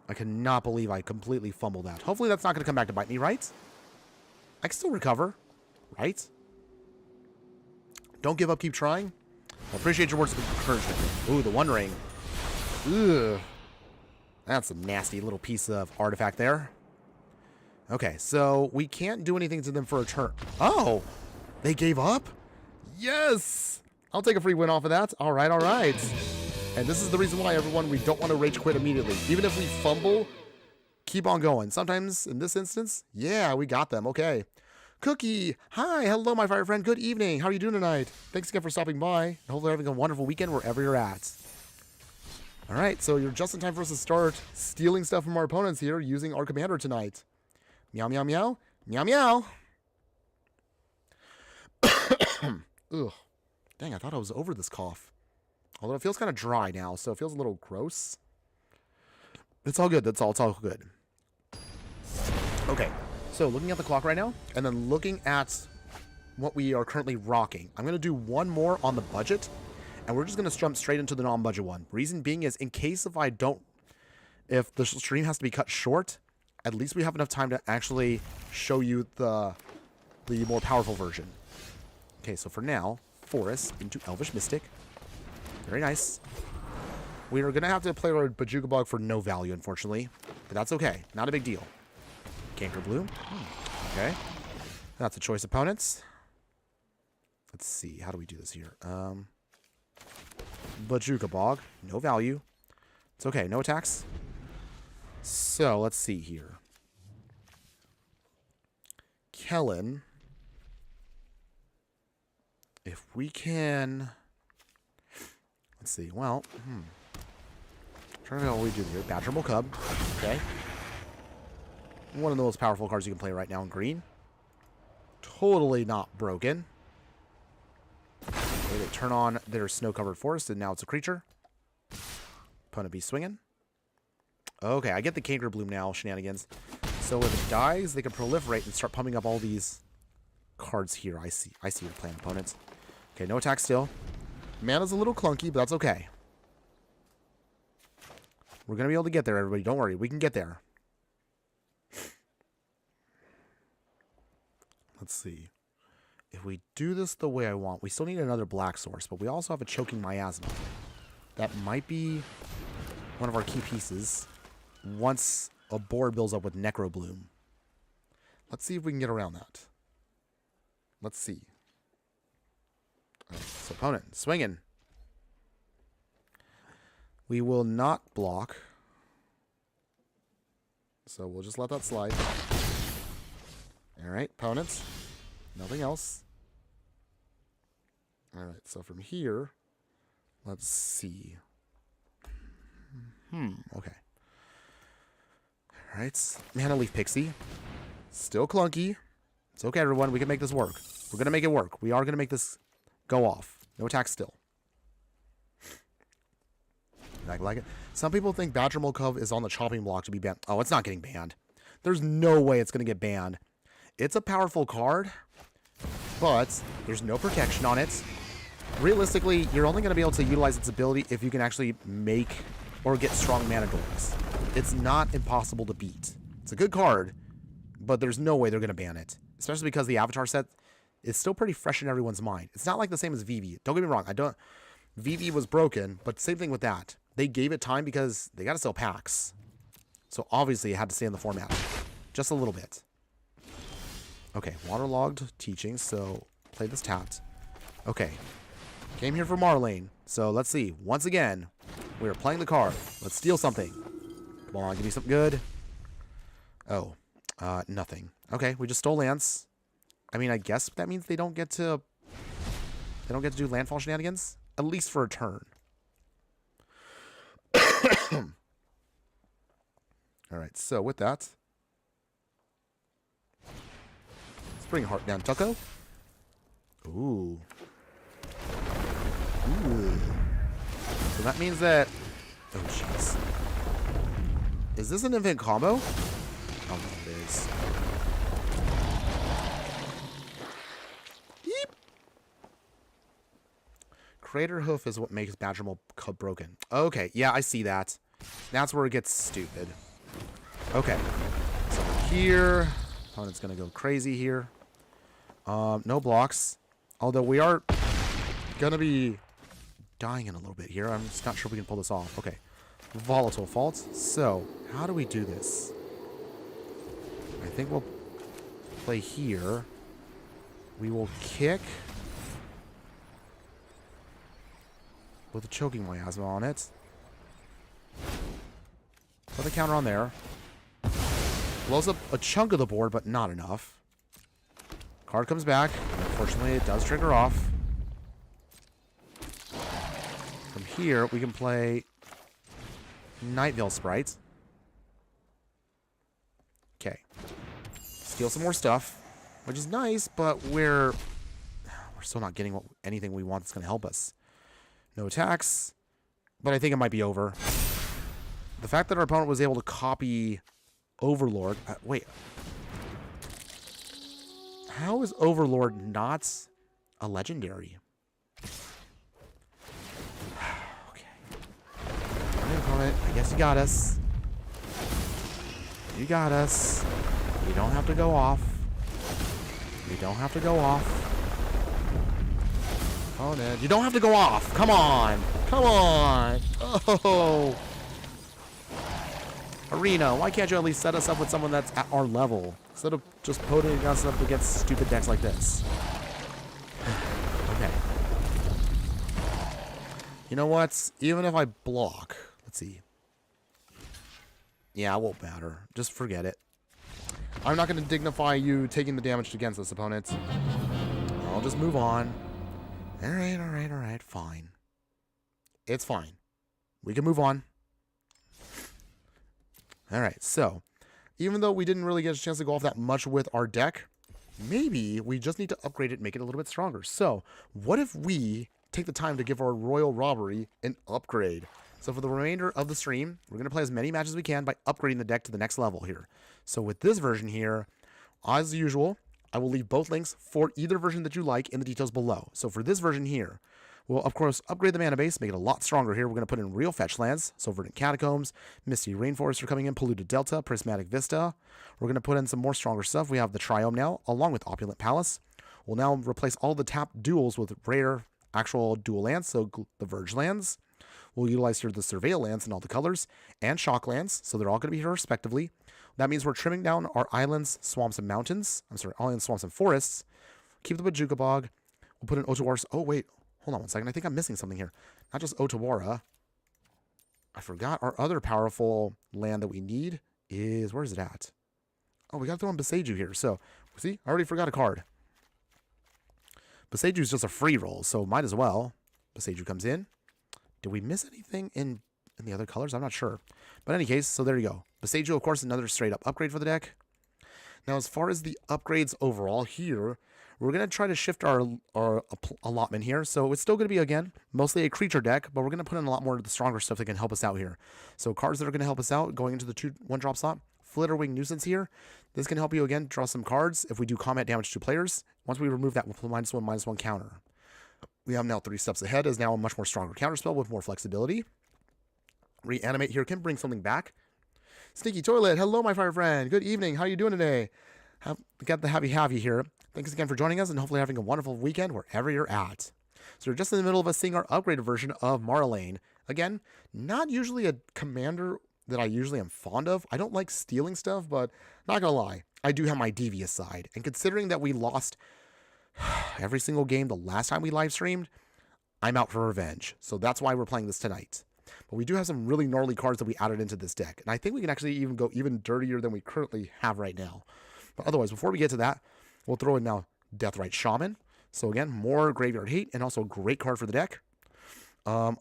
I cannot believe I completely fumbled that. Hopefully that's not going to come back to bite me, right? I can still recover, right? Don't give up, keep trying. I appreciate your words of encouragement. Ooh, the One Ring. Ugh. That's a nasty little piece of artifact there. Okay, so we can't do anything to them for a turn. Oh, they gave up? Yes! I'll take a free win off of that. All right, all right. And this is the reason why, everyone, we don't want to rage quit immediately. Even if we fumble, keep on going. Sometimes, in this instance, yeah, we got them. Okay. Cookie, hi, hello, my fire friend. Good evening. How are you doing tonight? Thanks again for stopping by. Hopefully you're having a wonderful weekend wherever you're at. All right, so you're just in time for us to start stealing stuff from our opponents here using our commander tonight. Meow, meow, meow. Meow, meow. Ugh. Dang, I thought I was over this cough. Although it feels kind of dry now, so it feels a little gross. It's all good. It's all good. Okay, so looking at the clock right now, and then looking at what we are currently rocking. I'm going to do one more on the budget, and we're just going to jump straight into the non-budget one. Reason being is, in case if the stream has to be cut short, at least we have enough time to actually show you the more powerful version. Okay, so for now, Forest into Elvish Mystic. Very nice. We are going to have to play our Bajuga Bog for no value, unfortunately. But that's okay. Not a big deal. Canker Blue. Okay. That's a choice opponents. Let's see. How do we do this here? Bajuga Bog. No value. It's okay. No attacks. So, let's see here. Kellen. If we can... Let's see. Well, trying to know what we do here. Badgerable Cub. Okay. One of the most powerful cards you can play right now in green. Totally not broken. Okay, they turn on their snow-covered forest, and now it's a creature. Opponent be swinging. Okay, I get the Canker Bloom now, shenanigans. So if it dies, they can proliferate and start pumping up all these cards here. I see your plan, opponents. Okay, no attack still. Mana's a little clunky, but that's okay. We're going to be able to get there, everybody. Don't worry. We can get there. Let's see. If we do this the way I want, we still need another black source, but we also have a Choking Miasma. That might be one of our key pieces once a board builds up with Necro Bloom. Let's see if we can get around that. Let's see. So opponent, swinging. We will not block. So we'll just let that slide. Alright, opponents. Nothing else. Alright, so from here, let's see. Okay. Alright, Mana Leaf Pixie. Still clunky. It's okay, everyone. We can make this work. We're going to make it work. We are going to make this go off. No attack still. I like it. Some people think Badger Molkov is on the chopping block to be banned. Oh, it's not getting banned. There's no way it's going to get banned. It's a powerful card, but there's no protection on it. Realistically, you're only going to be able to utilize its ability if you can actually make or get strong mana dorks. It's not impossible to beat. It's a good card, but there's no way they're going to ban it. Especially because the Avatar set is still pretty fresh in everyone's mind. It's not like the same as VV. Don't get me wrong. VV was broken, but same thing with that. They gave it time because they got to sell packs. So obviously it had to stay in the format. Just a little bit. Okay, waterlogged teaching, so play this tapped. Okay. Came here for Maralen. So let's see. Once again, we are playing the card. Let's steal something. Come on, give me something good. Oh, nothing. Okay, we just stole Lance. I mean, I guess that means they don't get to do landfall shenanigans, at least for a turn. Alright, so with that, let's bring Heart down Tucko. Ooh. Ooh. So that means that... Oh, jeez. Is this an infinite combo? Oh, no, it is. Yeep. Crater Hoof is what makes Badgermole broken. Okay, yeah, I see that. That's where it gets stupid. Okay. So here... Opponent's going to go crazy here. No blocks. Although we are going to be dying in a little bit here. I'm just not sure we can pull this off. Okay. Volatile Fault. So, how do we do this? I think we'll play here. We will kick with a Choking Miasma on it. Put a counter on there. Blows up a chunk of the board, but not enough. Card comes back. Unfortunately, it does trigger off. From here, we can play Night Veil Sprite. Okay. Steal some more stuff, which is nice, but we're still not getting anything we want that's going to help us. No attacks, but I think it might be over. The fact that our opponent was able to copy Overlord... wait. How is Overlord not a legendary? Okay. Opponent, I guess you got us. You got us. You don't have to go off. You don't have to go off. Opponent, you don't have to go off. Come on. Come on. Oh. Arena, why can't you at least set us up with someone that's at our level? Instead of just putting us up against stupid decks like this. Okay. You know what? Even if I block... Let's see. Yeah, it won't matter. Just forget it. I'm not going to dignify you taking the damage against this opponent. I'll just move on. Alright, alright, alright. Fine. It's fine. We can move on. Alright, so... Even though we didn't really get a chance to go off that much with our deck, maybe we just need to upgrade it and make it a little bit stronger. So, what if we take the time to give our Royal Robbery an upgrade? So for the remainder of the stream, we're going to play as many matches as we can by upgrading the deck to the next level here. So with this version here, as usual, I will leave both links for either version that you like in the details below. So for this version here, we'll, of course, upgrade the mana base, make it a lot stronger here. We're going to put in real fetch lands, so Verdant Catacombs, Misty Rainforest are coming in, Polluted Delta, Prismatic Vista. We're going to put in some more stronger stuff. We have the Triome now, along with Opulent Palace. We'll now replace all the tapped duals with rare actual dual lands, so the Verge lands. We'll utilize here the Surveil lands in all the colors, and Shock lands, so they're all going to be here respectively. That means we're trimming down our islands, swamps, and mountains. I'm sorry, islands, swamps, and forests. Keep the Bajuka Bog. We'll put in Otawara. Oh, wait. Hold on one second. I think I'm missing something here. Not just Otawara. I forgot our other powerful land that we need is... Where is it at? Oh, we got to throw in Boseiju here. So, see? I already forgot a card. Boseiju is just a free roll, so might as well. Boseiju comes in. Did we miss anything in the other colors? I'm not sure. But in any case, so there you go. Boseiju, of course, another straight-up upgrade for the deck. Now, as far as the upgrades overall here, we're going to try to shift our allotment here. So it's still going to be, again, mostly a creature deck, but we're going to put in a lot more of the stronger stuff that can help us out here. So cards that are going to help us out going into the 1-drop slot. Flitterwing Nuisance here. This can help you, again, draw some cards if we do combat damage to players. Once we remove that, we'll put -1/-1 counter. We have now 3 steps ahead, is now a much more stronger counterspell with more flexibility. Reanimate here can bring something back. Sneaky Toilet, hello my fire friend. Good evening, how are you doing today? Got the happy here. Thanks again for joining us and hopefully having a wonderful weekend wherever you're at. So we're just in the middle of us seeing our upgraded version of Maralen. Again, not usually a commander that I usually am fond of. I don't like stealing stuff, but not gonna lie, I do have my devious side. And considering that we lost every single game the last time we live streamed, I'm out for revenge. So that's why we're playing this tonight. But we do have some really gnarly cards that we added into this deck. And I think we can actually even go even dirtier than we currently have right now. But otherwise, before we get to that, we'll throw in now Deathrite Shaman. So again, more graveyard hate and also a great card for the deck.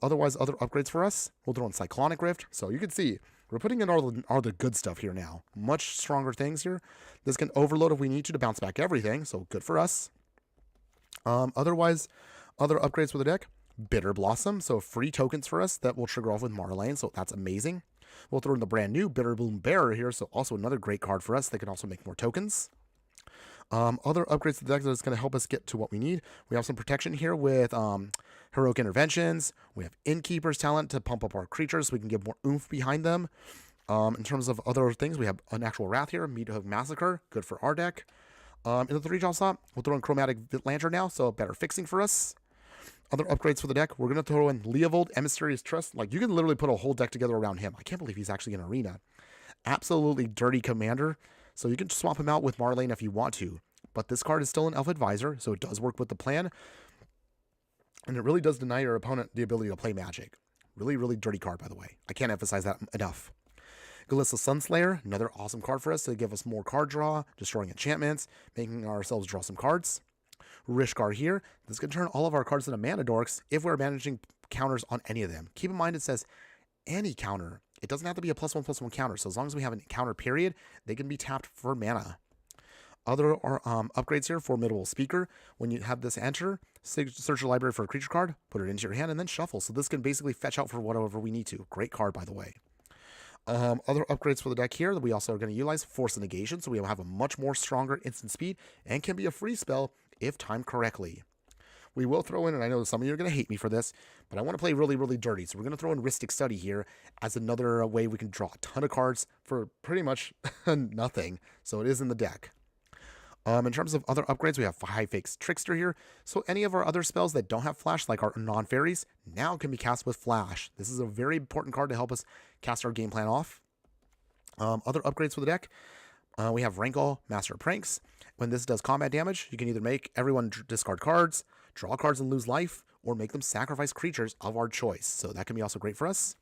Otherwise, other upgrades for us, we'll throw in Cyclonic Rift. So you can see, we're putting in all the good stuff here now. Much stronger things here. This can overload if we need to bounce back everything, so good for us. Otherwise, other upgrades for the deck, Bitter Blossom, so free tokens for us that will trigger off with Maralen, so that's amazing. We'll throw in the brand new Bitter Bloom Bearer here, so also another great card for us that can also make more tokens. Other upgrades to the deck that is going to help us get to what we need. We have some protection here with Heroic Interventions. We have Innkeeper's Talent to pump up our creatures so we can give more oomph behind them. In terms of other things, we have an actual Wrath here, Meathook Massacre, good for our deck. In the 3-drop slot, we'll throw in Chromatic Lantern now, so better fixing for us. Other upgrades for the deck, we're going to throw in Leovold, Emissarious Trust. Like, you can literally put a whole deck together around him. I can't believe he's actually in Arena. Absolutely dirty commander. So you can swap him out with Maralen if you want to. But this card is still an Elf Advisor, so it does work with the plan. And it really does deny your opponent the ability to play Magic. Really, really dirty card, by the way. I can't emphasize that enough. Galissa Sunslayer, another awesome card for us to give us more card draw, destroying enchantments, making ourselves draw some cards. Rishkar here. This can turn all of our cards into mana dorks if we're managing counters on any of them. Keep in mind it says any counter. It doesn't have to be a +1/+1 counter. So as long as we have a counter period, they can be tapped for mana. Other upgrades here, Formidable Speaker. When you have this enter, search your library for a creature card, put it into your hand, and then shuffle. So this can basically fetch out for whatever we need to. Great card, by the way. Other upgrades for the deck here that we also are going to utilize, Force Negation. So we will have a much more stronger instant speed and can be a free spell if timed correctly. We will throw in, and I know some of you are going to hate me for this, but I want to play really, really dirty. So we're going to throw in Rhystic Study here as another way we can draw a ton of cards for pretty much nothing. So it is in the deck. In terms of other upgrades, we have High Fakes Trickster here. So any of our other spells that don't have flash, like our non-fairies, now can be cast with flash. This is a very important card to help us cast our game plan off. Other upgrades for the deck, we have Rankle, Master of Pranks. When this does combat damage, you can either make everyone discard cards, draw cards and lose life, or make them sacrifice creatures of our choice. So that can be also great for us.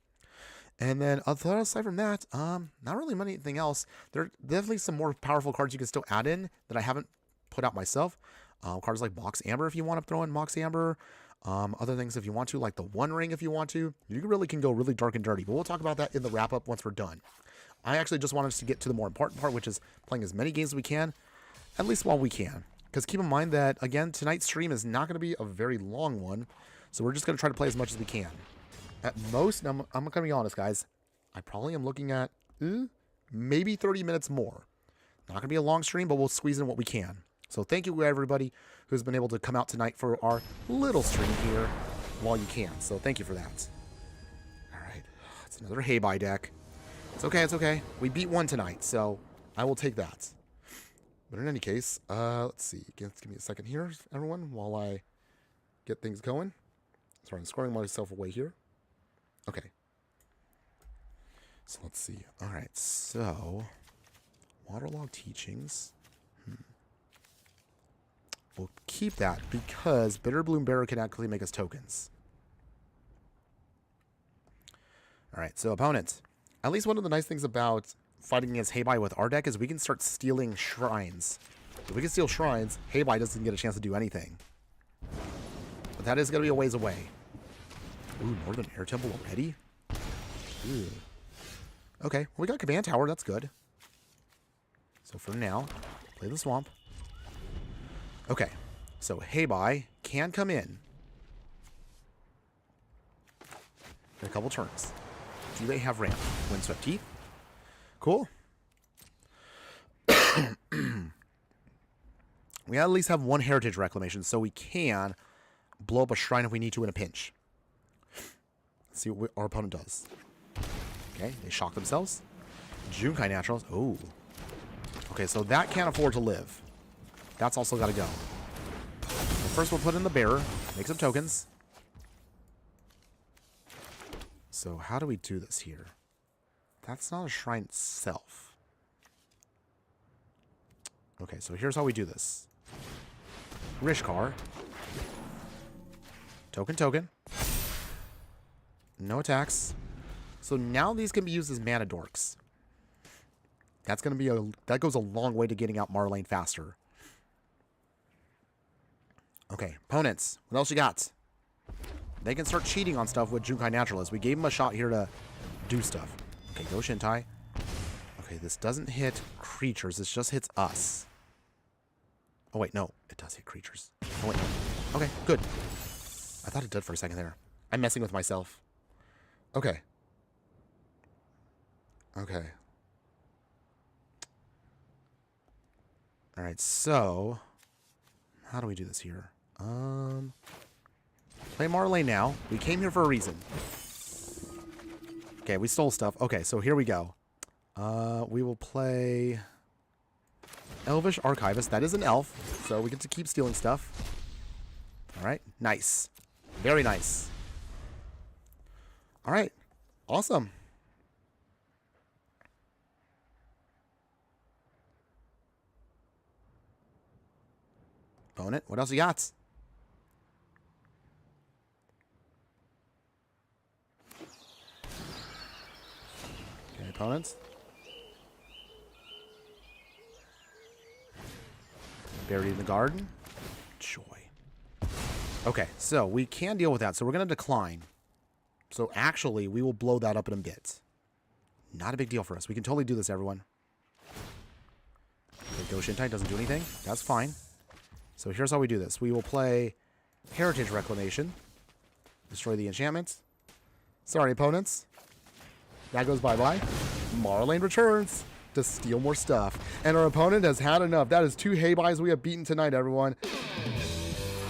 And then aside from that, not really anything else. There are definitely some more powerful cards you can still add in that I haven't put out myself. Cards like Mox Amber if you want to throw in Mox Amber. Other things if you want to, like the One Ring if you want to. You really can go really dark and dirty, but we'll talk about that in the wrap-up once we're done. I actually just wanted us to get to the more important part, which is playing as many games as we can, at least while we can. Because keep in mind that, again, tonight's stream is not going to be a very long one, so we're just going to try to play as much as we can. At most, I'm going to be honest, guys, I probably am looking at maybe 30 minutes more. Not going to be a long stream, but we'll squeeze in what we can. So thank you to everybody who's been able to come out tonight for our little stream here while you can. So thank you for that. All right. It's another Hey-Bye deck. It's okay, it's okay. We beat one tonight, so I will take that. But in any case, let's see. Give me a second here, everyone, while I get things going. Sorry, I'm scoring myself away here. Okay. So let's see. All right, so Waterlog Teachings. We'll keep that because Bitter Bloom Bearer can actually make us tokens. All right, so opponent. At least one of the nice things about fighting against Hey-Bye with our deck is we can start stealing shrines. If we can steal shrines, Hey-Bye doesn't get a chance to do anything. But that is going to be a ways away. Ooh, Northern Air Temple already? Ooh. Okay, well, we got Command Tower. That's good. So for now, play the Swamp. Okay, so Hey-Bye can come in a couple turns. Do they have ramp? Windswept Teeth. Cool. We at least have one Heritage Reclamation, so we can blow up a shrine if we need to in a pinch. Let's see what our opponent does. Okay, they shock themselves. Junkai Naturals. Oh. Okay, so that can't afford to live. That's also got to go. So first we'll put in the Bearer. Make some tokens. So how do we do this here? That's not a shrine itself. Okay, so here's how we do this. Rishkar. Token. No attacks. So now these can be used as mana dorks. That's going to be that goes a long way to getting out Maralen faster. Okay, opponents. What else you got? they can start cheating on stuff with Junkai Naturalist. We gave him a shot here to do stuff. Okay, go Shintai. Okay, this doesn't hit creatures. This just hits us. Oh, wait, no. It does hit creatures. Oh, wait. Okay, good. I thought it did for a second there. I'm messing with myself. Okay. Okay. Alright, so... how do we do this here? Play Maralen now. We came here for a reason. Okay, we stole stuff. Okay, so here we go. We will play Elvish Archivist. That is an elf, so we get to keep stealing stuff. Alright, nice. Very nice. Alright, awesome. Opponent, what else you got? Okay, opponents. Buried in the garden. Joy. Okay, so we can deal with that. So we're going to decline. So actually, we will blow that up in a bit. Not a big deal for us. We can totally do this, everyone. Okay, Go Shintai doesn't do anything. That's fine. So here's how we do this. We will play Heritage Reclamation. Destroy the enchantments. Sorry, opponents. That goes bye-bye. Maralen returns to steal more stuff. And our opponent has had enough. That is 2 Heibuys we have beaten tonight, everyone.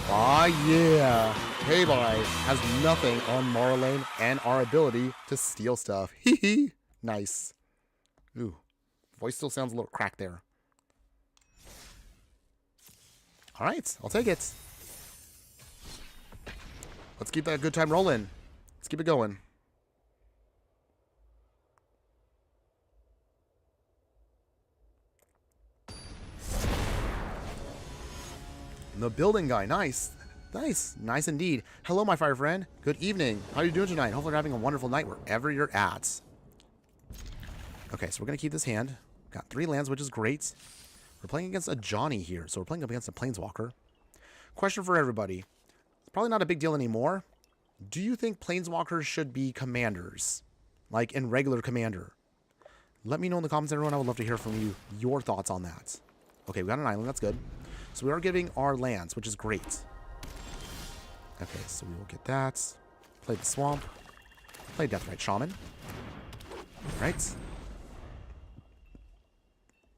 Ah, yeah. Heibai has nothing on Maralen and our ability to steal stuff. Hee hee. Nice. Ooh. Voice still sounds a little cracked there. All right, I'll take it. Let's keep that good time rolling. Let's keep it going. The building guy, nice. Nice, nice indeed. Hello, my fire friend. Good evening. How are you doing tonight? Hopefully you're having a wonderful night wherever you're at. Okay, so we're going to keep this hand. Got 3 lands, which is great. We're playing against a Johnny here, so we're playing up against a Planeswalker. Question for everybody. It's probably not a big deal anymore. Do you think Planeswalkers should be commanders? Like in regular Commander? Let me know in the comments, everyone. I would love to hear from you. Your thoughts on that. Okay, we got an island. That's good. So we are getting our lands, which is great. Okay, so we will get that. Play the Swamp. Play Deathrite Shaman. Alright.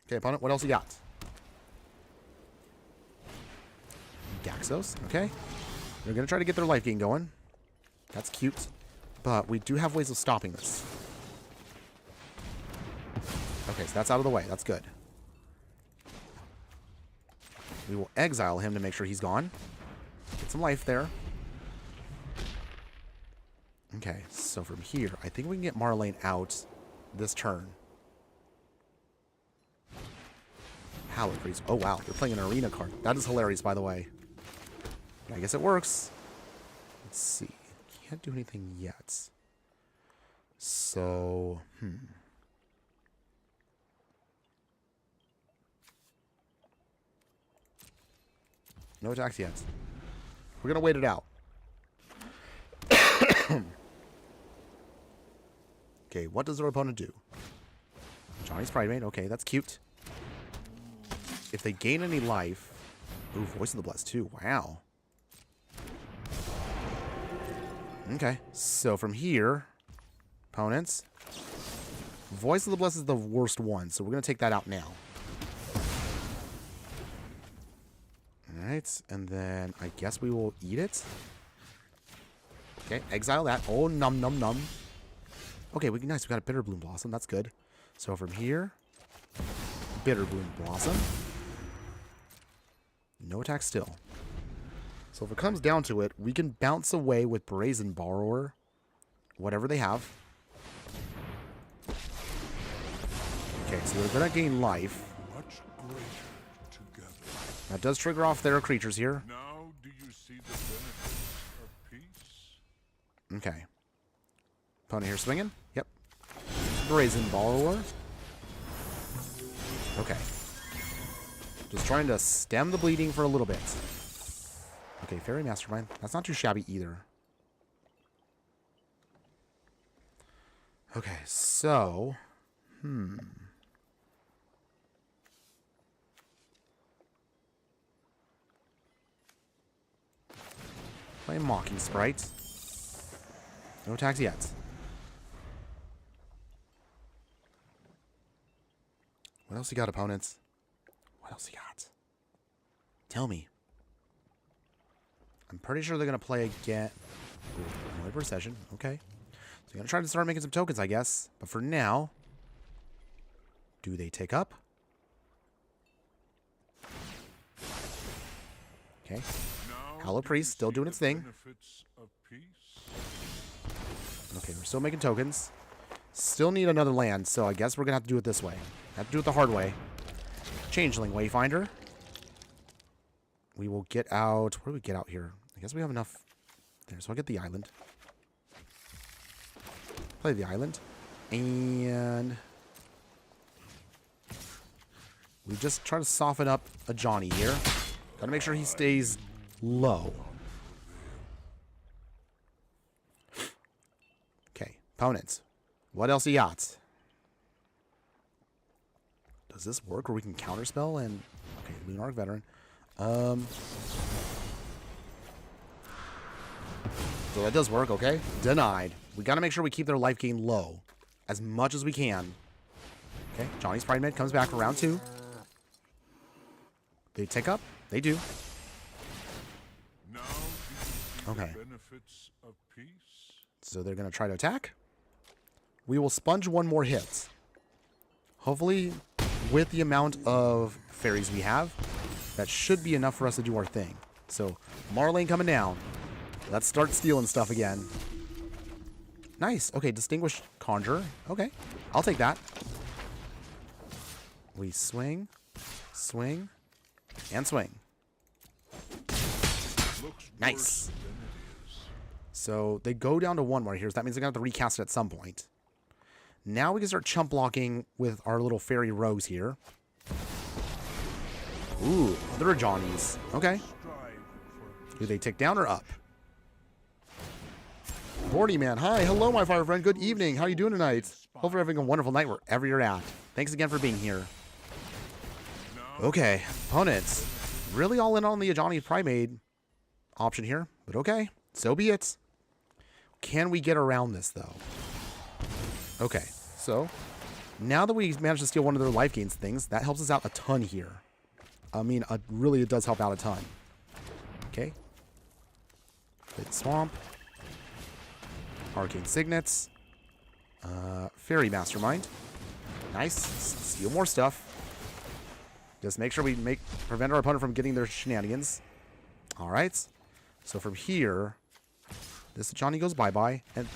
Okay, opponent, what else you got? Gaxos, okay. They're going to try to get their life gain going. That's cute. But we do have ways of stopping this. Okay, so that's out of the way. That's good. We will exile him to make sure he's gone. Get some life there. Okay, so from here, I think we can get Maralen out this turn. Hallowed Priest. Oh, wow. They're playing an arena card. That is hilarious, by the way. I guess it works. Let's see. Can't do anything yet. So, no attacks yet. We're going to wait it out. Okay, what does our opponent do? Johnny's Primate. Okay, that's cute. If they gain any life... Ooh, Voice of the Blessed too. Wow. Okay, so from here... Opponents... Voice of the Blessed is the worst one, so we're going to take that out now. Alright, and then I guess we will eat it. Okay, exile that. Oh, num num num. Okay, nice. We got a Bitter Bloom Blossom. That's good. So from here, Bitter Bloom Blossom. No attack still. So if it comes down to it, we can bounce away with Brazen Borrower, whatever they have. Okay, so they're going to gain life. Much greater together. That does trigger off their creatures here. Now do you see the benefits of peace? Okay. Opponent here swinging. Yep. Brazen Borrower. Okay. Just trying to stem the bleeding for a little bit. Okay, Fairy Mastermind. That's not too shabby either. Okay, so... Play Mocking Sprite. No attacks yet. What else you got, opponents? What else you got? Tell me. I'm pretty sure they're going to play again. Annoyed Procession. Okay. So I'm going to try to start making some tokens, I guess. But for now, do they take up? Okay. Hollow Priest still doing its thing. Okay, we're still making tokens. Still need another land, so I guess we're going to have to do it this way. Have to do it the hard way. Changeling Wayfinder. We will get out... What do we get out here? I guess we have enough there, so I'll get the island. Play the island. And... we just try to soften up a Johnny here. Gotta make sure he stays low. Okay, opponents. What else you got? Does this work where we can counterspell and... Okay, Lunarch Veteran. So that does work, okay. Denied. We gotta make sure we keep their life gain low. As much as we can. Okay, Johnny's Pride Mid comes back for round 2. They take up? They do. Okay. So they're gonna try to attack. We will sponge one more hit. Hopefully, with the amount of fairies we have, that should be enough for us to do our thing. So, Maralen coming down. Let's start stealing stuff again. Nice. Okay, Distinguished Conjurer. Okay, I'll take that. We swing, swing, and swing. Nice. So, they go down to 1 more here, so that means they're going to have to recast it at some point. Now we can start chump blocking with our little fairy rogues here. Ooh, other Johnnies. Okay. Do they tick down or up? Bordy Man, hi. Hello, my fire friend. Good evening. How are you doing tonight? Hope you're having a wonderful night wherever you're at. Thanks again for being here. Okay, opponents. Really all in on the Johnny Primate option here, but okay. So be it. Can we get around this, though? Okay, so now that we managed to steal one of their life gains things, that helps us out a ton here. I mean, really, it does help out a ton. Okay. Big Swamp. Arcane Signets. Fairy Mastermind. Nice. Steal more stuff. Just make sure we prevent our opponent from getting their shenanigans. All right. So from here, this Johnny goes bye-bye. And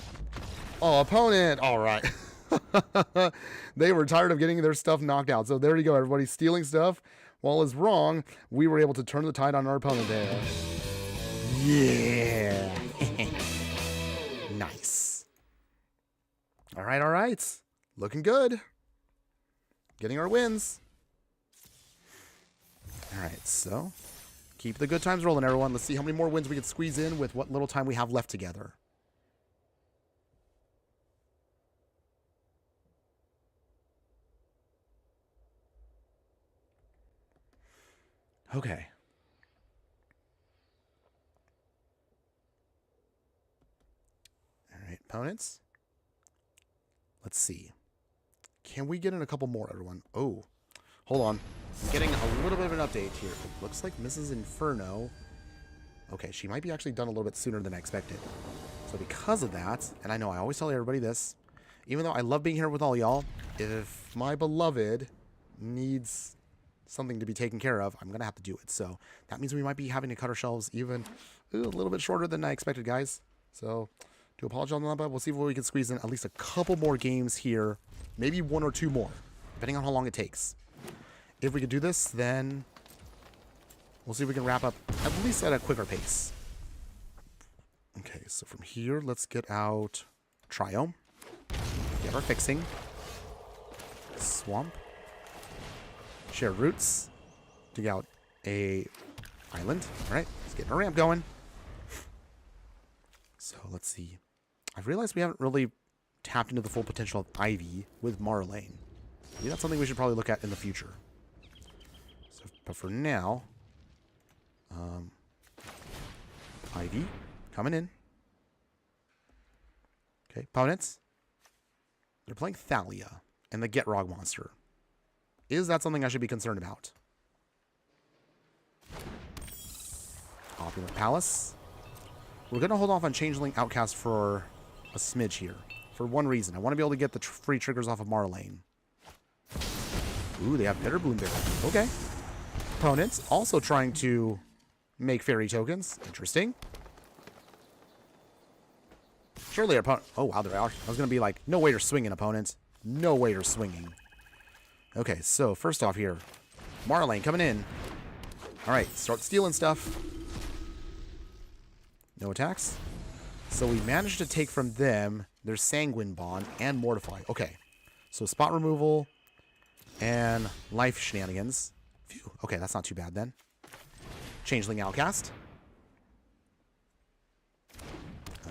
oh, opponent. All right. They were tired of getting their stuff knocked out. So there you go, everybody. Stealing stuff. While it's wrong, we were able to turn the tide on our opponent there. Yeah. Nice. All right, all right. Looking good. Getting our wins. All right, so keep the good times rolling, everyone. Let's see how many more wins we can squeeze in with what little time we have left together. Okay. All right, opponents. Let's see. Can we get in a couple more, everyone? Oh, hold on. I'm getting a little bit of an update here. It looks like Mrs. Inferno. Okay, she might be actually done a little bit sooner than I expected. So because of that, and I know I always tell everybody this, even though I love being here with all y'all, if my beloved needs something to be taken care of, I'm going to have to do it. So that means we might be having to cut our shelves even a little bit shorter than I expected, guys. So do apologize on that, but we'll see if we can squeeze in at least a couple more games here. Maybe 1 or 2 more, depending on how long it takes. If we could do this, then we'll see if we can wrap up at least at a quicker pace. Okay, so from here, let's get out Trio. Get our fixing. Swamp. Share roots. Dig out a island. All right, let's get our ramp going. So let's see. I've realized we haven't really tapped into the full potential of Ivy with Maralen. Maybe that's something we should probably look at in the future. So, but for now, Ivy coming in. Okay, opponents. They're playing Thalia and the Getrog monster. Is that something I should be concerned about? Opulent Palace. We're going to hold off on Changeling Outcast for a smidge here. For one reason. I want to be able to get the free triggers off of Maralen. Ooh, they have Bitter Bloom Barrel. Okay. Opponents also trying to make fairy tokens. Interesting. Surely our opponent... Oh, wow, there are. I was going to be like, no way you're swinging, opponents. No way you're swinging. Okay, so first off here. Maralen coming in. All right, start stealing stuff. No attacks. So we managed to take from them their Sanguine Bond and Mortify. Okay, so spot removal and life shenanigans. Phew. Okay, that's not too bad then. Changeling Outcast.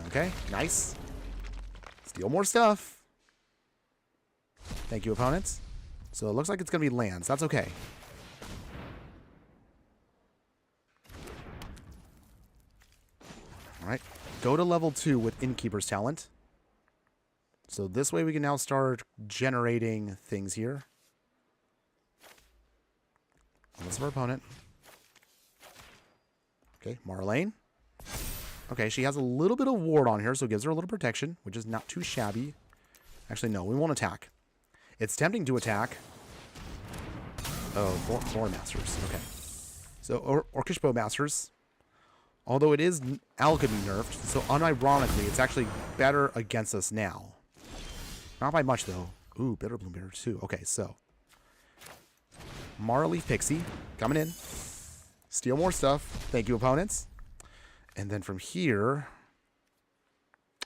Okay, nice. Steal more stuff. Thank you, opponents. So it looks like it's going to be lands. That's okay. All right. Go to level 2 with Innkeeper's Talent. So this way we can now start generating things here. This is our opponent. Okay, Maralen. Okay, she has a little bit of ward on here, so it gives her a little protection, which is not too shabby. Actually, no, we won't attack. It's tempting to attack. Oh, Thorn Masters. Okay. So, Orcish Bowmasters. Although it is alchemy nerfed, so unironically, it's actually better against us now. Not by much, though. Ooh, Bitter Bloom Bear, too. Okay, so. Maraleaf Pixie coming in. Steal more stuff. Thank you, opponents. And then from here,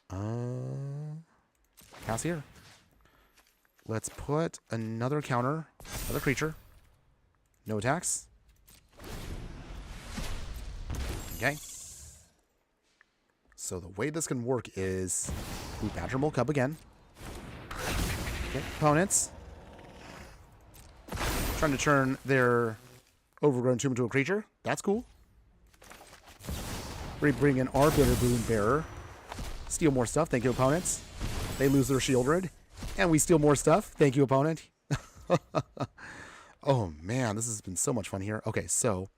pass here. Let's put another counter, another creature. No attacks. Okay. So the way this can work is, ooh, Badger Mole Cub again. Okay, opponents. Trying to turn their overgrown tomb into a creature. That's cool. We bring in our Bitter Bloom Bearer. Steal more stuff. Thank you, opponents. They lose their Shieldred. And we steal more stuff. Thank you, opponent. Oh, man. This has been so much fun here. Okay, so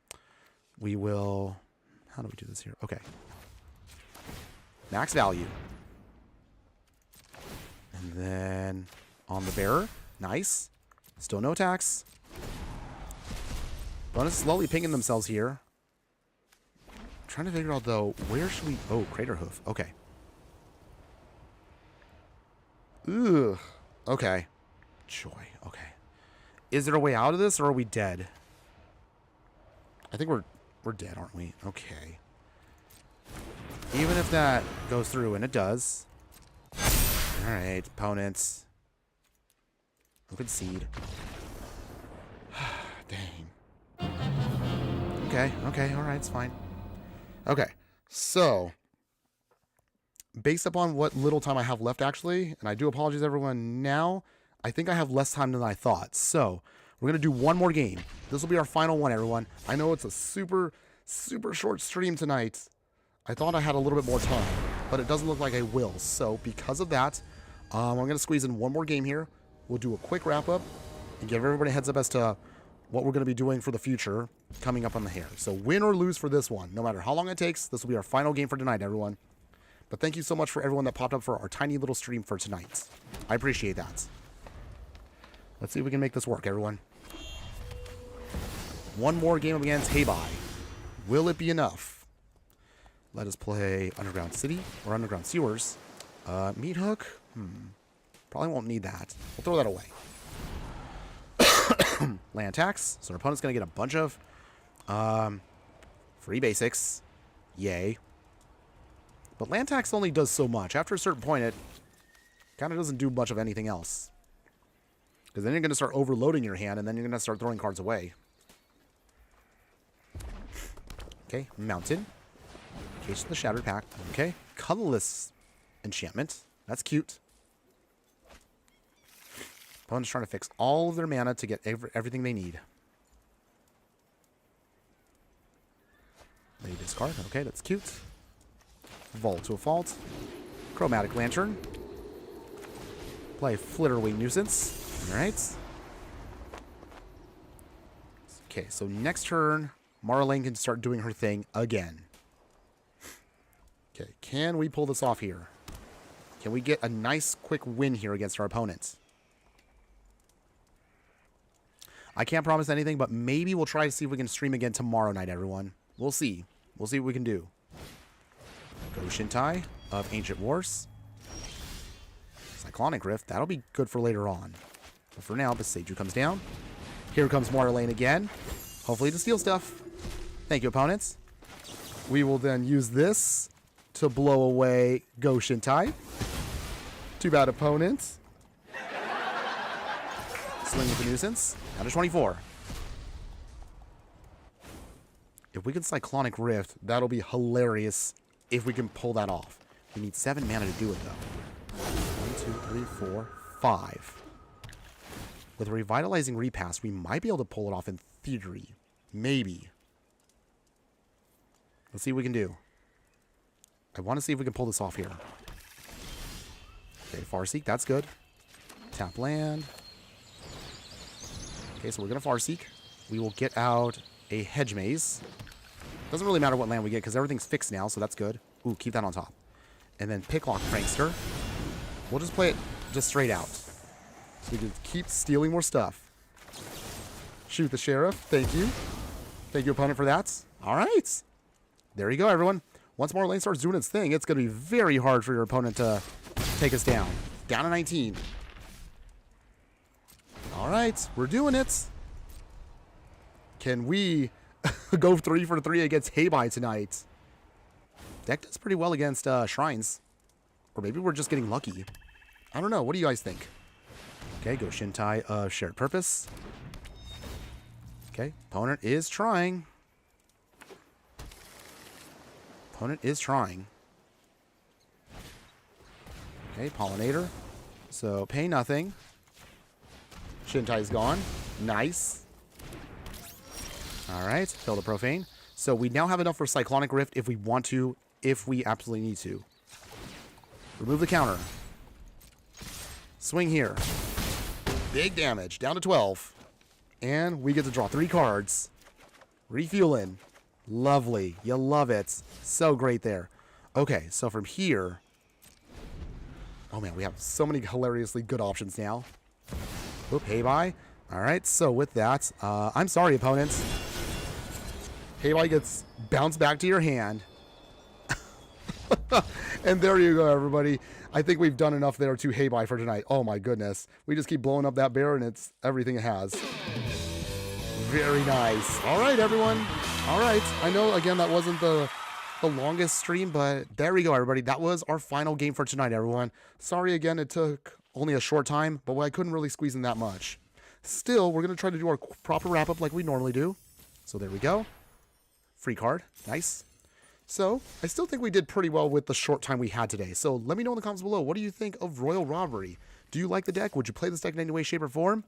we will... How do we do this here? Okay. Max value. And then on the bearer. Nice. Still no attacks. Bonus slowly pinging themselves here. Trying to figure out, though, where should we... Oh, Crater Hoof. Okay. Ugh. Okay. Joy. Okay. Is there a way out of this, or are we dead? I think we're dead, aren't we? Okay. Even if that goes through, and it does. Alright, opponents. Open seed. Dang. Okay, alright, it's fine. Okay, so based upon what little time I have left, actually, and I do apologize everyone now, I think I have less time than I thought. So we're going to do one more game. This will be our final one, everyone. I know it's a super, super short stream tonight. I thought I had a little bit more time, but it doesn't look like I will. So because of that, I'm going to squeeze in one more game here. We'll do a quick wrap-up and give everybody a heads up as to what we're going to be doing for the future coming up on the hair. So win or lose for this one, no matter how long it takes, this will be our final game for tonight, everyone. But thank you so much for everyone that popped up for our tiny little stream for tonight. I appreciate that. Let's see if we can make this work, everyone. One more game against Heibai. Will it be enough? Let us play Underground City or Underground Sewers. Meat Hook? Probably won't need that. We'll throw that away. Land tax. So our opponent's going to get a bunch of free basics. Yay. But land tax only does so much. After a certain point, it kind of doesn't do much of anything else. Because then you're going to start overloading your hand, and then you're going to start throwing cards away. Okay, Mountain. Case of the Shattered Pack. Okay, Colorless Enchantment. That's cute. Opponent's trying to fix all of their mana to get everything they need. They discard. Okay, that's cute. Vault to a Fault. Chromatic Lantern. Play Flitterwing Nuisance. Alright. Okay, so next turn, Maralen can start doing her thing again. Okay, can we pull this off here? Can we get a nice quick win here against our opponents? I can't promise anything, but maybe we'll try to see if we can stream again tomorrow night, everyone. We'll see. We'll see what we can do. Go Shintai of Ancient Wars. Cyclonic Rift. That'll be good for later on. But for now, Beseiju comes down. Here comes Maralen again. Hopefully to steal stuff. Thank you, opponents. We will then use this to blow away Go Shintai. Too bad, opponents. Swing with the Nuisance. Down to 24. If we can Cyclonic Rift, that'll be hilarious if we can pull that off. We need 7 mana to do it, though. 1, 2, 3, 4, 5. With Revitalizing Repass, we might be able to pull it off in theory. Maybe. Let's see what we can do. I want to see if we can pull this off here. Okay, Farseek, that's good. Tap land. Okay, so we're going to Farseek. We will get out a Hedge Maze. Doesn't really matter what land we get because everything's fixed now, so that's good. Ooh, keep that on top. And then Picklock Prankster. We'll just play it just straight out. So we can keep stealing more stuff. Shoot the Sheriff. Thank you. Thank you, opponent, for that. All right. There you go, everyone. Once Maralen starts doing its thing, it's going to be very hard for your opponent to take us down. Down to 19. All right. We're doing it. Can we go 3 for 3 against Heibai tonight? Deck does pretty well against Shrines. Or maybe we're just getting lucky. I don't know. What do you guys think? Okay, go Shintai of Shared Purpose. Okay, opponent is trying. Opponent is trying. Okay, Pollinator. So, pay nothing. Shintai's gone. Nice. Alright, kill the Profane. So, we now have enough for Cyclonic Rift if we want to, if we absolutely need to. Remove the counter. Swing here. Big damage. Down to 12. And we get to draw 3 cards. Refueling. Lovely. You love it. So great there. Okay, so from here... Oh man, we have so many hilariously good options now. Oop, Heibai. Alright, so with that, I'm sorry, opponents. Heibai gets bounced back to your hand. And there you go, everybody. I think we've done enough there to Heibai for tonight. Oh my goodness. We just keep blowing up that bear and it's everything it has. Very nice. All right, everyone. All right. I know, again, that wasn't the longest stream, but there we go, everybody. That was our final game for tonight, everyone. Sorry, again, it took only a short time, but I couldn't really squeeze in that much. Still, we're going to try to do our proper wrap-up like we normally do. So there we go. Free card. Nice. So, I still think we did pretty well with the short time we had today. So, let me know in the comments below. What do you think of Royal Robbery? Do you like the deck? Would you play this deck in any way, shape, or form?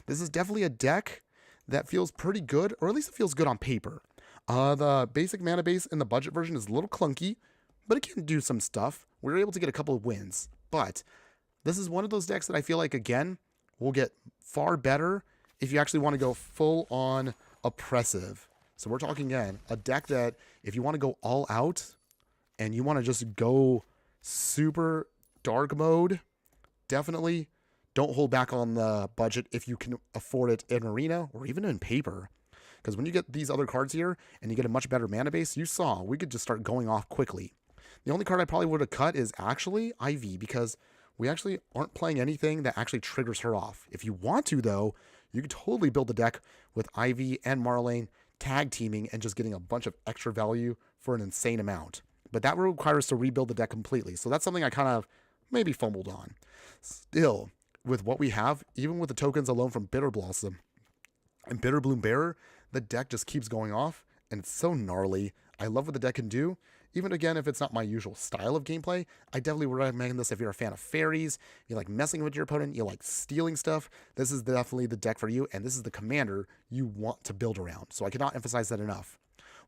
This is definitely a deck that feels pretty good, or at least it feels good on paper. The basic mana base in the budget version is a little clunky, but it can do some stuff. We were able to get a couple of wins. But, this is one of those decks that I feel like, again, will get far better if you actually want to go full-on oppressive. So we're talking, again, a deck that if you want to go all out and you want to just go super dark mode, definitely don't hold back on the budget if you can afford it in Arena or even in paper. Because when you get these other cards here and you get a much better mana base, you saw we could just start going off quickly. The only card I probably would have cut is actually Ivy, because we actually aren't playing anything that actually triggers her off. If you want to, though, you could totally build the deck with Ivy and Maralen tag teaming and just getting a bunch of extra value for an insane amount. But that would require us to rebuild the deck completely. So that's something I kind of maybe fumbled on. Still, with what we have, even with the tokens alone from Bitter Blossom and Bitter Bloom Bearer, the deck just keeps going off and it's so gnarly. I love what the deck can do. Even again, if it's not my usual style of gameplay, I definitely would recommend this if you're a fan of fairies, you like messing with your opponent, you like stealing stuff. This is definitely the deck for you, and this is the commander you want to build around. So I cannot emphasize that enough.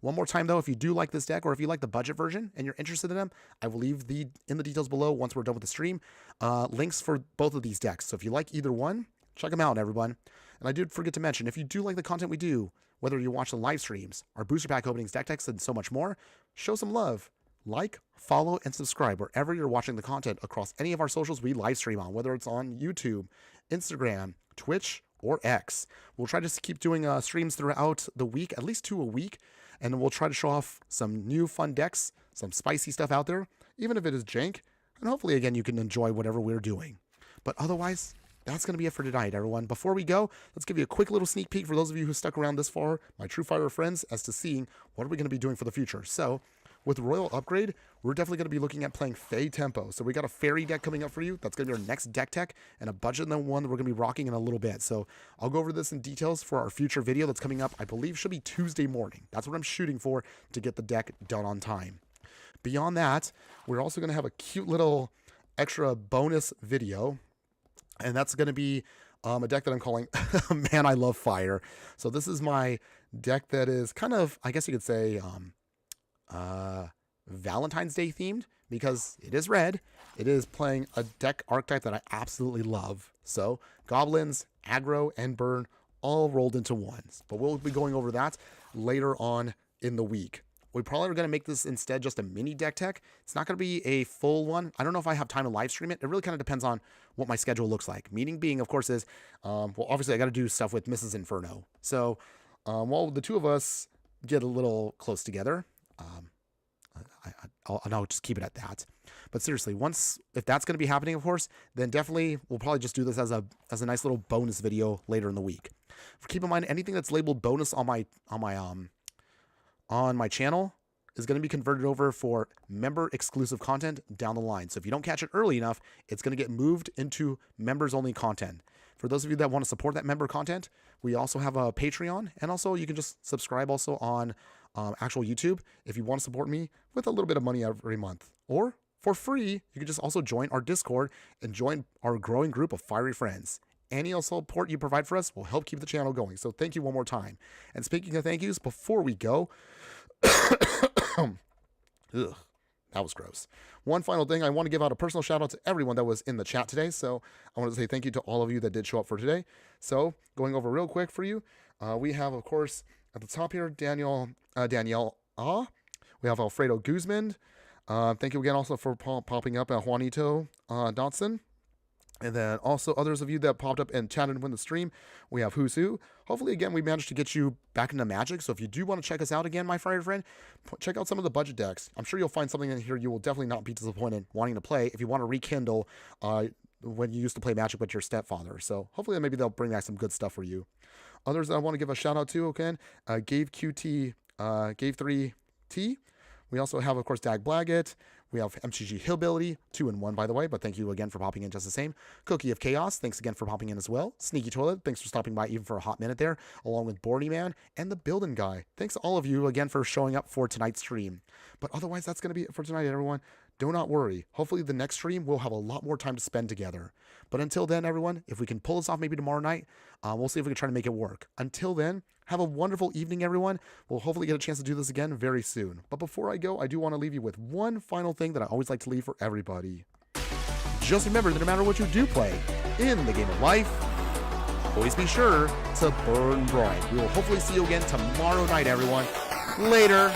One more time though, if you do like this deck, or if you like the budget version and you're interested in them, I will leave in the details below once we're done with the stream, links for both of these decks. So if you like either one, check them out, everyone. And I did forget to mention, if you do like the content we do, whether you watch the live streams, our booster pack openings, deck techs, and so much more, show some love. Like, follow, and subscribe wherever you're watching the content across any of our socials we live stream on, whether it's on YouTube, Instagram, Twitch, or X. We'll try to keep doing streams throughout the week, at least 2 a week, and we'll try to show off some new fun decks, some spicy stuff out there, even if it is jank, and hopefully, again, you can enjoy whatever we're doing. But otherwise, that's going to be it for tonight, everyone. Before we go, let's give you a quick little sneak peek for those of you who stuck around this far, my true fire friends, as to seeing what are we going to be doing for the future. So, with Royal Upgrade, we're definitely going to be looking at playing Fae Tempo. So we got a fairy deck coming up for you. That's going to be our next deck tech, and a budget than one that we're going to be rocking in a little bit. So I'll go over this in details for our future video that's coming up, I believe should be Tuesday morning. That's what I'm shooting for to get the deck done on time. Beyond that, we're also going to have a cute little extra bonus video, and that's going to be a deck that I'm calling Man, I Love Fire. So this is my deck that is kind of, I guess you could say, Valentine's Day themed, because it is red. It is playing a deck archetype that I absolutely love. So goblins, aggro, and burn all rolled into ones. But we'll be going over that later on in the week. We probably are going to make this instead just a mini deck tech. It's not going to be a full one. I don't know if I have time to live stream it. It really kind of depends on what my schedule looks like. Meaning being, of course, is, well, obviously I got to do stuff with Mrs. Inferno. So while the two of us get a little close together, I'll just keep it at that. But seriously, if that's going to be happening, of course, then definitely we'll probably just do this as a nice little bonus video later in the week. Keep in mind, anything that's labeled bonus on my channel is going to be converted over for member exclusive content down the line. So if you don't catch it early enough, it's going to get moved into members only content. For those of you that want to support that member content, we also have a Patreon, and also you can just subscribe also on actual YouTube if you want to support me with a little bit of money every month. Or for free, you can just also join our Discord and join our growing group of fiery friends. Any support you provide for us will help keep the channel going. So thank you one more time. And speaking of thank yous, before we go, ugh, that was gross. One final thing, I want to give out a personal shout out to everyone that was in the chat today. So I want to say thank you to all of you that did show up for today. So going over real quick for you, we have, of course, at the top here, Danielle, we have Alfredo Guzman. Thank you again also for popping up, Juanito Dotson. And then also others of you that popped up and chatted when the stream. We have Who's Who. Hopefully, again, we managed to get you back into Magic. So if you do want to check us out again, my fire friend, check out some of the budget decks. I'm sure you'll find something in here you will definitely not be disappointed wanting to play if you want to rekindle when you used to play Magic with your stepfather. So hopefully maybe they'll bring back some good stuff for you. Others that I want to give a shout out to, again, Gave 3T. We also have, of course, Dag Blaggett. We have MTG Hillbilly, 2-in-1, by the way, but thank you again for popping in just the same. Cookie of Chaos, thanks again for popping in as well. Sneaky Toilet, thanks for stopping by even for a hot minute there, along with Bordy Man and the Building Guy. Thanks to all of you again for showing up for tonight's stream. But otherwise, that's going to be it for tonight, everyone. Do not worry. Hopefully, the next stream, we'll have a lot more time to spend together. But until then, everyone, if we can pull this off maybe tomorrow night, we'll see if we can try to make it work. Until then, have a wonderful evening, everyone. We'll hopefully get a chance to do this again very soon. But before I go, I do want to leave you with one final thing that I always like to leave for everybody. Just remember that no matter what you do play in the game of life, always be sure to burn bright. We will hopefully see you again tomorrow night, everyone. Later.